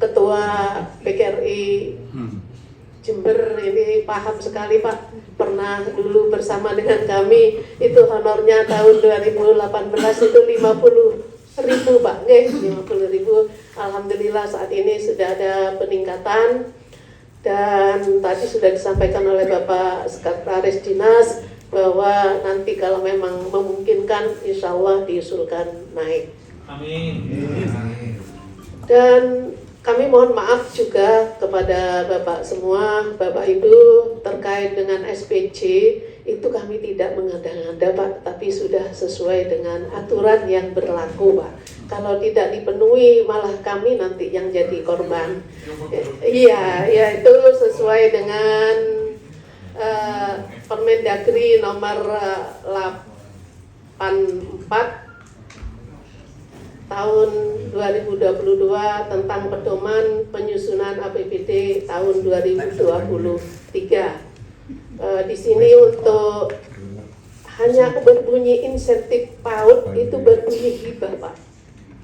Ketua PGRI Jember ini paham sekali Pak, pernah dulu bersama dengan kami, itu honornya tahun 2018 itu 50.000 Pak, 50.000. Alhamdulillah saat ini sudah ada peningkatan, dan tadi sudah disampaikan oleh Bapak Sekretaris Dinas bahwa nanti kalau memang memungkinkan insya Allah diusulkan naik. Amin. Dan kami mohon maaf juga kepada Bapak semua, Bapak Ibu, terkait dengan SPJ itu kami tidak mengada-ngada Pak, tapi sudah sesuai dengan aturan yang berlaku Pak. Kalau tidak dipenuhi malah kami nanti yang jadi korban. Iya, itu sesuai dengan Permendagri nomor 84 tahun 2022 tentang pedoman penyusunan APBD tahun 2023. Di sini untuk hanya berbunyi insentif PAUD itu berbunyi hibah Pak.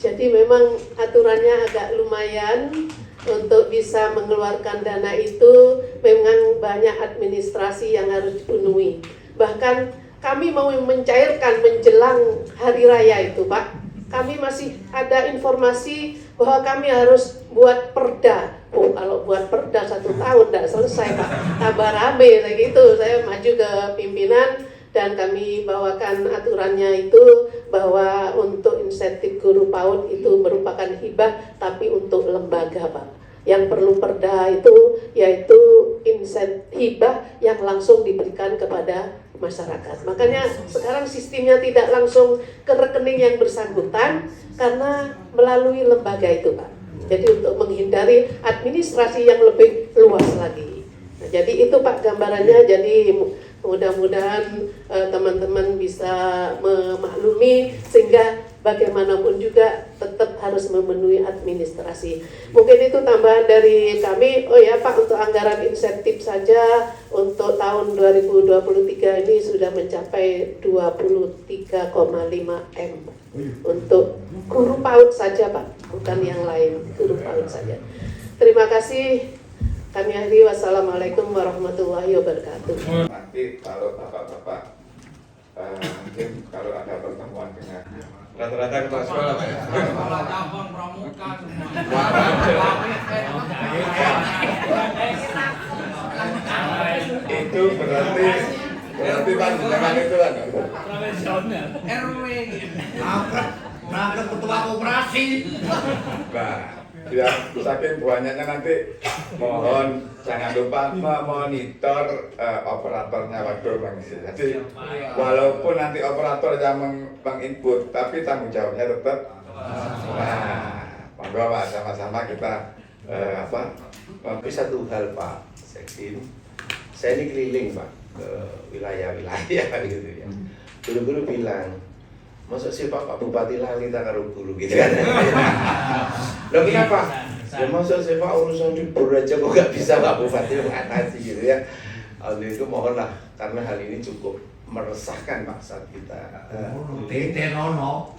Jadi memang aturannya agak lumayan untuk bisa mengeluarkan dana itu, memang banyak administrasi yang harus dipenuhi. Bahkan kami mau mencairkan menjelang hari raya itu Pak, kami masih ada informasi bahwa kami harus buat perda. Oh, kalau buat perda 1 tahun tidak selesai Pak, tambah rame kayak gitu. Saya maju ke pimpinan dan kami bawakan aturannya itu bahwa untuk insentif guru PAUD itu merupakan hibah tapi untuk lembaga Pak. Yang perlu perda itu yaitu insentif hibah yang langsung diberikan kepada masyarakat. Makanya sekarang sistemnya tidak langsung ke rekening yang bersangkutan karena melalui lembaga itu Pak. Jadi untuk menghindari administrasi yang lebih luas lagi. Nah, jadi itu Pak gambarannya. Jadi mudah-mudahan teman-teman bisa memaklumi sehingga bagaimanapun juga tetap harus memenuhi administrasi. Mungkin itu tambahan dari kami. Oh ya Pak, untuk anggaran insentif saja untuk tahun 2023 ini sudah mencapai 23,5 M untuk guru PAUD saja Pak, bukan yang lain, guru PAUD saja. Terima kasih. Kami akhiri. Wassalamualaikum warahmatullahi wabarakatuh. Nanti kalau bapak-bapak mungkin kalau ada pertemuan dengan rata-rata kepala sekolah Pak ya. Kepala cabang pramuka semua. Itu berarti Pak jangan itu kan. RW. Berangkat ketua koperasi. Nah, ya saking banyaknya nanti mohon jangan lupa memonitor operatornya waduh Bang. Jadi walaupun nanti operator yang menginput tapi tanggung jawabnya tetap. Nah, monggo Pak sama-sama kita Tapi satu hal Pak Sekjen, saya ini keliling Pak ke wilayah-wilayah gitu ya. Guru-guru bilang, masa sih Pak Bupati lali tak karo guru gitu kan? Loh kenapa? Ya masa sih Pak urusan libur aja kok gak bisa Pak Bupati mengatasi gitu ya. Oleh itu mohonlah karena hal ini cukup meresahkan Pak saat kita. Tete nono.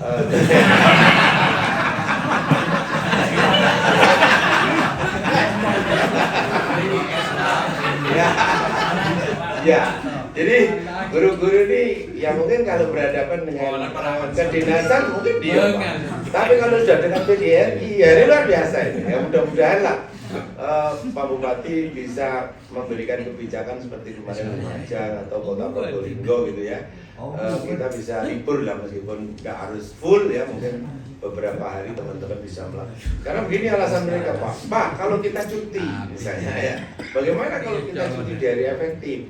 Ya, jadi guru-guru ini ya mungkin kalau berhadapan dengan kedinasan mungkin dia Pak. Tapi kalau sudah dengan PGRI ya ini luar biasa ini. Ya mudah-mudahan lah Pak Bupati bisa memberikan kebijakan seperti kemarin Lumajang atau Kota Probolinggo gitu ya. Kita bisa libur lah meskipun nggak harus full ya, mungkin beberapa hari teman-teman bisa melakukan. Karena begini alasan mereka Pak, kalau kita cuti misalnya ya, bagaimana kalau kita cuti di hari efektif?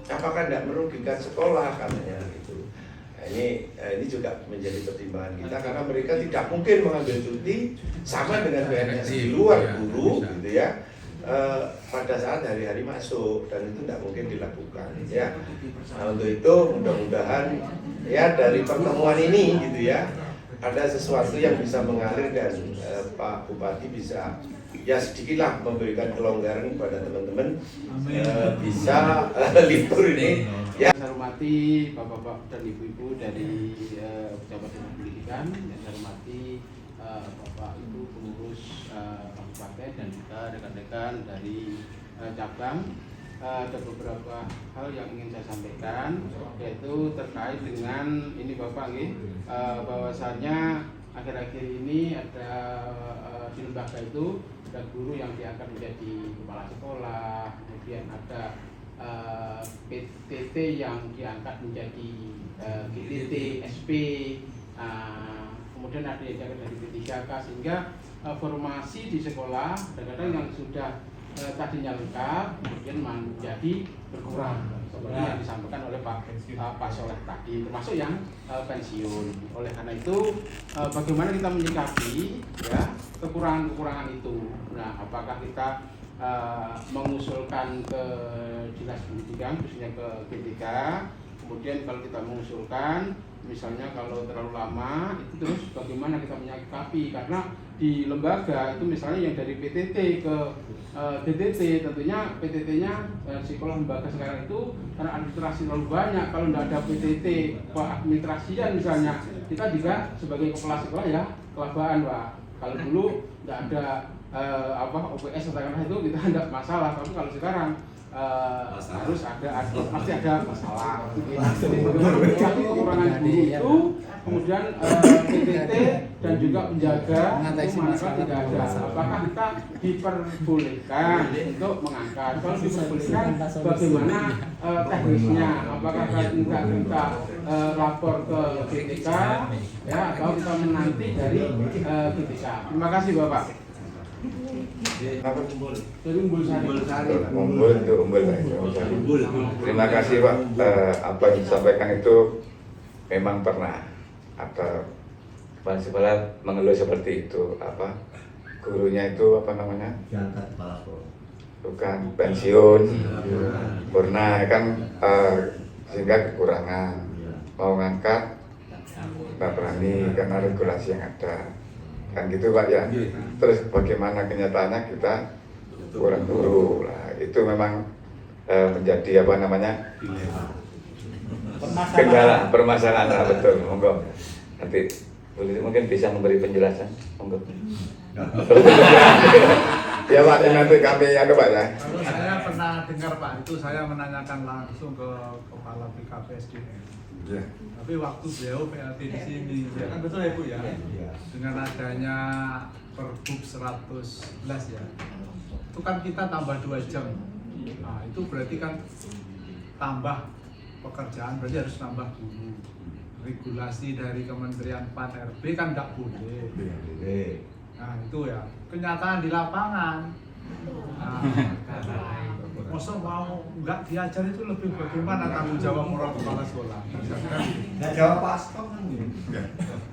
Apakah tidak merugikan sekolah katanya gitu. Nah, ini juga menjadi pertimbangan kita karena mereka tidak mungkin mengambil cuti sama dengan PNS di luar guru gitu ya. Pada saat hari-hari masuk dan itu tidak mungkin dilakukan ya. Nah, untuk itu mudah-mudahan ya dari pertemuan ini gitu ya ada sesuatu yang bisa mengalir dan Pak Bupati bisa ya sedikitlah memberikan kelonggaran kepada teman-teman bisa libur ini ya. Saya hormati Bapak-bapak dan Ibu-ibu dari pejabat pendidikan, yang saya hormati Bapak Ibu pengurus kabupaten dan juga rekan-rekan dari cabang. Ada beberapa hal yang ingin saya sampaikan, yaitu terkait dengan ini Bapak bahwasannya akhir-akhir ini ada di lembaga itu ada guru yang diangkat menjadi kepala sekolah, kemudian ada PTT yang diangkat menjadi GTT, SP, kemudian ada yang diangkat dari P3K, sehingga formasi di sekolah kadang-kadang yang sudah tadinya lengkap kemudian menjadi berkurang seperti yang disampaikan oleh Pak Soleh tadi, termasuk yang pensiun. Oleh karena itu bagaimana kita menyikapi ya kekurangan-kekurangan itu. Nah, apakah kita mengusulkan ke Dinas Pendidikan khususnya ke P3K, kemudian kalau kita mengusulkan misalnya kalau terlalu lama itu terus bagaimana kita menyikapi, karena di lembaga itu misalnya yang dari PTT ke DTT, tentunya PTT-nya sekolah lembaga sekarang itu karena administrasi terlalu banyak. Kalau tidak ada PTT administrasian misalnya, kita juga sebagai kepala sekolah ya kelabaan Pak. Kalau dulu tidak ada OPS katakanlah itu kita tidak masalah, tapi kalau sekarang harus pasti ada masalah. Jadi kekurangan guru itu kemudian PTT dan juga penjaga itu maka tidak ada. Apakah kita diperbolehkan untuk mengangkat? Kalau diperbolehkan, bagaimana teknisnya? Apakah kita lapor ke GTK ya, atau kita menanti dari GTK? Terima kasih Bapak. Dari Umbul Sari. Terima kasih Pak. Apa yang disampaikan itu memang pernah ada kepala sekolah mengeluh seperti itu. Apa gurunya itu apa namanya? Bukan pensiun, purna kan, sehingga kekurangan mau ngangkat nggak berani karena regulasi yang ada. Kan gitu Pak ya. Terus bagaimana kenyataannya kita kurang guru lah, itu memang menjadi apa namanya kendala permasalahan. Betul, monggo nanti mungkin bisa memberi penjelasan, monggo. Ya Pak, nanti kami ada Pak ya. Kalau saya pernah dengar Pak, itu saya menanyakan langsung ke kepala BKPSDM. Ya. Tapi waktu beliau PLT di sini, ya kan betul ya Bu ya? Dengan adanya Pergub 111 ya, itu kan kita tambah 2 jam. Nah itu berarti kan tambah pekerjaan, berarti harus tambah guru. Regulasi dari Kementerian PAN RB kan nggak boleh. Nah itu ya, kenyataan di lapangan. Nah, masa mau nggak diajar itu lebih bagaimana tanggung jawab moral kepala sekolah? Nggak jawab Pak Astok kan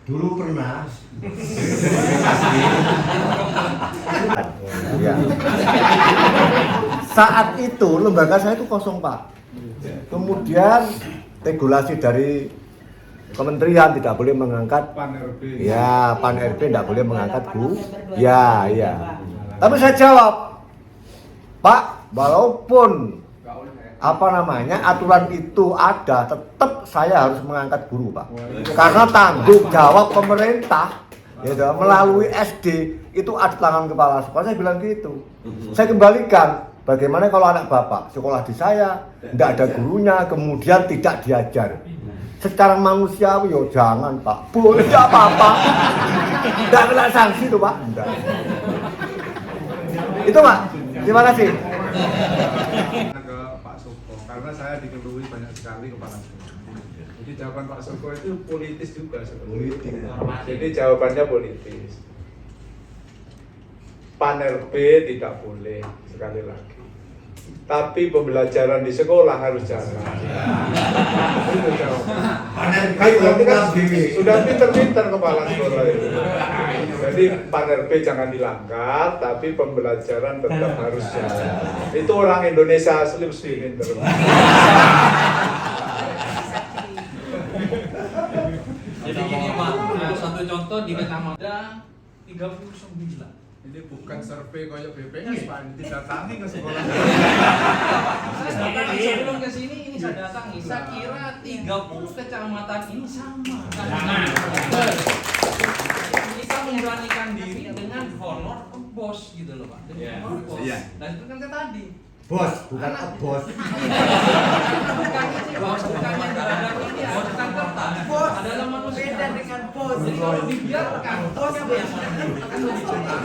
dulu pernah. Ya. Saat itu lembaga saya itu kosong Pak. Kemudian regulasi dari kementerian tidak boleh mengangkat PAN RB. Ya, PAN RB tidak boleh mengangkat guru. Ya, iya. Tapi saya jawab, Pak, walaupun apa namanya aturan itu ada, tetap saya harus mengangkat guru Pak. Karena tanggung jawab pemerintah, ya, melalui SD itu ada tangan kepala sekolah. Saya bilang gitu. Saya kembalikan, bagaimana kalau anak bapak sekolah di saya, tidak ada gurunya, kemudian tidak diajar. Secara manusiawi, yo jangan Pak, boleh tidak apa-apa, tidak kena sanksi tuh Pak. Enggak. Itu Pak, terima kasih. Ke Pak Soko, karena saya dikeluhi banyak sekali kepala sekolah. Jadi jawaban Pak Soko itu politis juga sebenarnya. Jadi jawabannya politis. PAN RB tidak boleh, sekali lagi. Tapi pembelajaran di sekolah harus jalan. Itu jawaban. Sudah pinter-pinter kepala sekolah itu. Jadi PAN RB jangan dilanggar, tapi pembelajaran tetap harus jalan. Itu orang Indonesia asli mesti pinter. Jadi gini Pak, satu contoh di Kecamatan 39. Ini bukan survei kayak BPS Pak, didatangi ke sekolah. Saya datangi sebelum ke sini, ini saya datangi. Saya kira 30 kecamatan ini sama. Kita memberanikan diri dengan honor ke bos gitu loh Pak. Dengan honor bos. Dan itu kan tadi. Bos, bukan bos. Bukan ini bos, bukan yang berada ini, bukan kertas. Bos adalah manusia. Beda dengan bos. Jadi kalau dibiarkan, bos yang akan lebih cepat.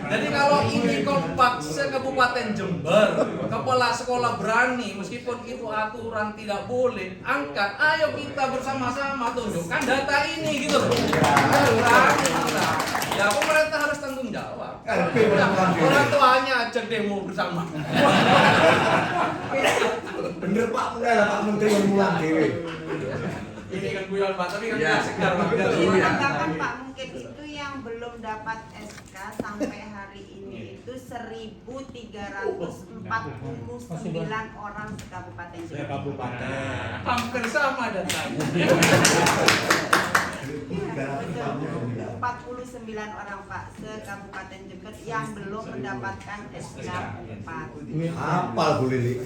Jadi kalau ini kompak se-Kabupaten Jember, kepala sekolah berani, meskipun itu aturan tidak boleh, angkat, ayo kita bersama-sama tunjukkan data ini gitu loh. Ya pemerintah harus tanggung jawab. Orang tuanya aja demo bersama. Bener Pak, enggak Pak Menteri yang pulang dewe. Ini kan guyon Pak, tapi kan tidak segar Pak. Katakan Pak, mungkin itu yang belum dapat SK sampai hari ini itu 1.349 orang sekabupaten Jember. Hampir sama datanya. 49 orang Pak sekabupaten Jember yang belum mendapatkan SK 4. Hafal Bu Lili.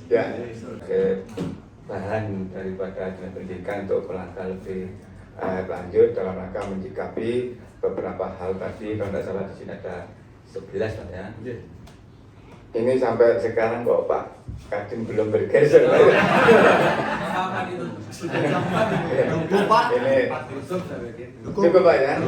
Ya, bahan daripada pendidikan untuk langkah lebih lanjut dalam rangka menyikapi beberapa hal tadi. Kalau tidak salah di sini ada 11 Pak ya. Ini sampai sekarang kok Pak Kadin belum bergeser. Ini cukup Pak ya.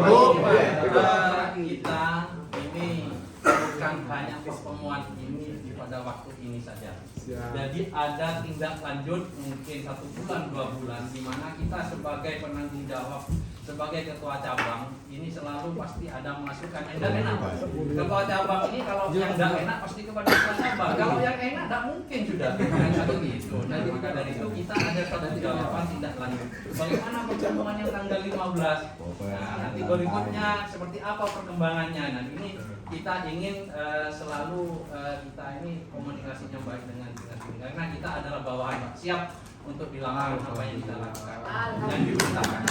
Kita ini bukan hanya pertemuan ini pada waktu ini saja. Jadi ada tindak lanjut mungkin 1 bulan 2 bulan di mana kita sebagai penanggung jawab, sebagai ketua cabang ini selalu pasti ada masukan yang tidak enak. Ketua cabang ini kalau yang tidak enak pasti kepada ketua cabang. Kalau yang enak tidak mungkin sudah seperti itu. Jadi maka dari itu kita ada satu jawaban tindak lanjut. Bagaimana pertemuan yang tanggal 15? Nah, nanti berikutnya seperti apa perkembangannya? Nah ini kita ingin selalu kita ini komunikasinya baik dengan dinas ini karena kita adalah bawahan Pak, siap untuk dilakukan apa yang kita lakukan dan diberitakan.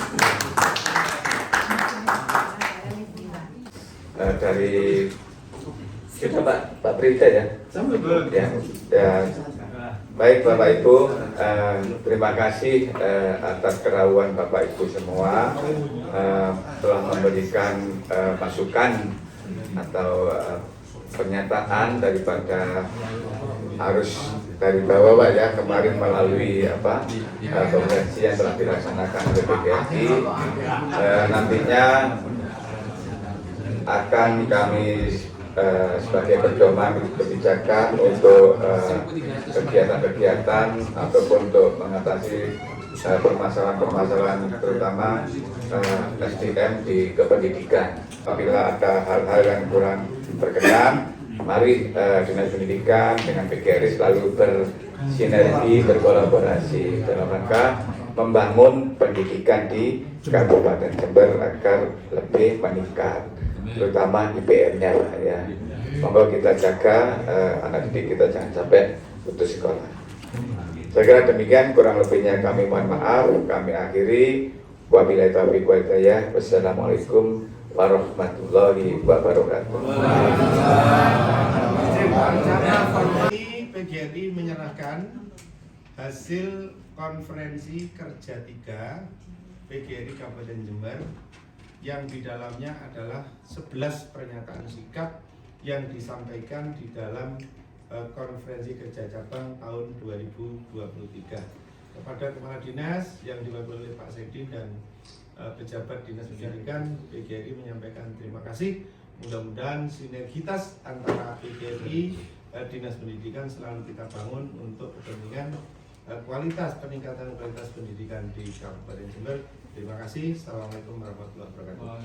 Dari kita Pak Brita ya. Ya. Baik Bapak Ibu, terima kasih atas kerawan Bapak Ibu semua telah memberikan masukan atau pernyataan daripada arus dari bawah Pak ya, kemarin melalui konferensi yang telah dilaksanakan oleh PGRI. Nantinya akan kami sebagai pedoman kebijakan untuk kegiatan-kegiatan ataupun untuk mengatasi permasalahan-permasalahan terutama SDM di kependidikan. Apabila ada hal-hal yang kurang berkenan, mari Dinas Pendidikan dengan PGRI selalu bersinergi, berkolaborasi dalam rangka membangun pendidikan di Kabupaten Jember agar lebih meningkat, terutama IPM-nya ya. Monggo kita jaga anak didik kita jangan sampai putus sekolah. Saya kira demikian, kurang lebihnya kami mohon maaf, kami akhiri. Wabillahi taufiq wal hidayah. Wassalamualaikum warahmatullahi wabarakatuh. PGRI menyerahkan hasil konferensi kerja 3 PGRI Kabupaten Jember yang di dalamnya adalah 11 pernyataan sikap yang disampaikan di dalam konferensi kerja cabang tahun 2023 kepada kepala dinas yang diwakili oleh Pak Sekdi dan pejabat Dinas Pendidikan. PGRI menyampaikan terima kasih. Mudah-mudahan sinergitas antara PGRI Dinas Pendidikan selalu kita bangun untuk kepentingan peningkatan kualitas pendidikan di Kabupaten Jember. Terima kasih. Assalamualaikum warahmatullahi wabarakatuh.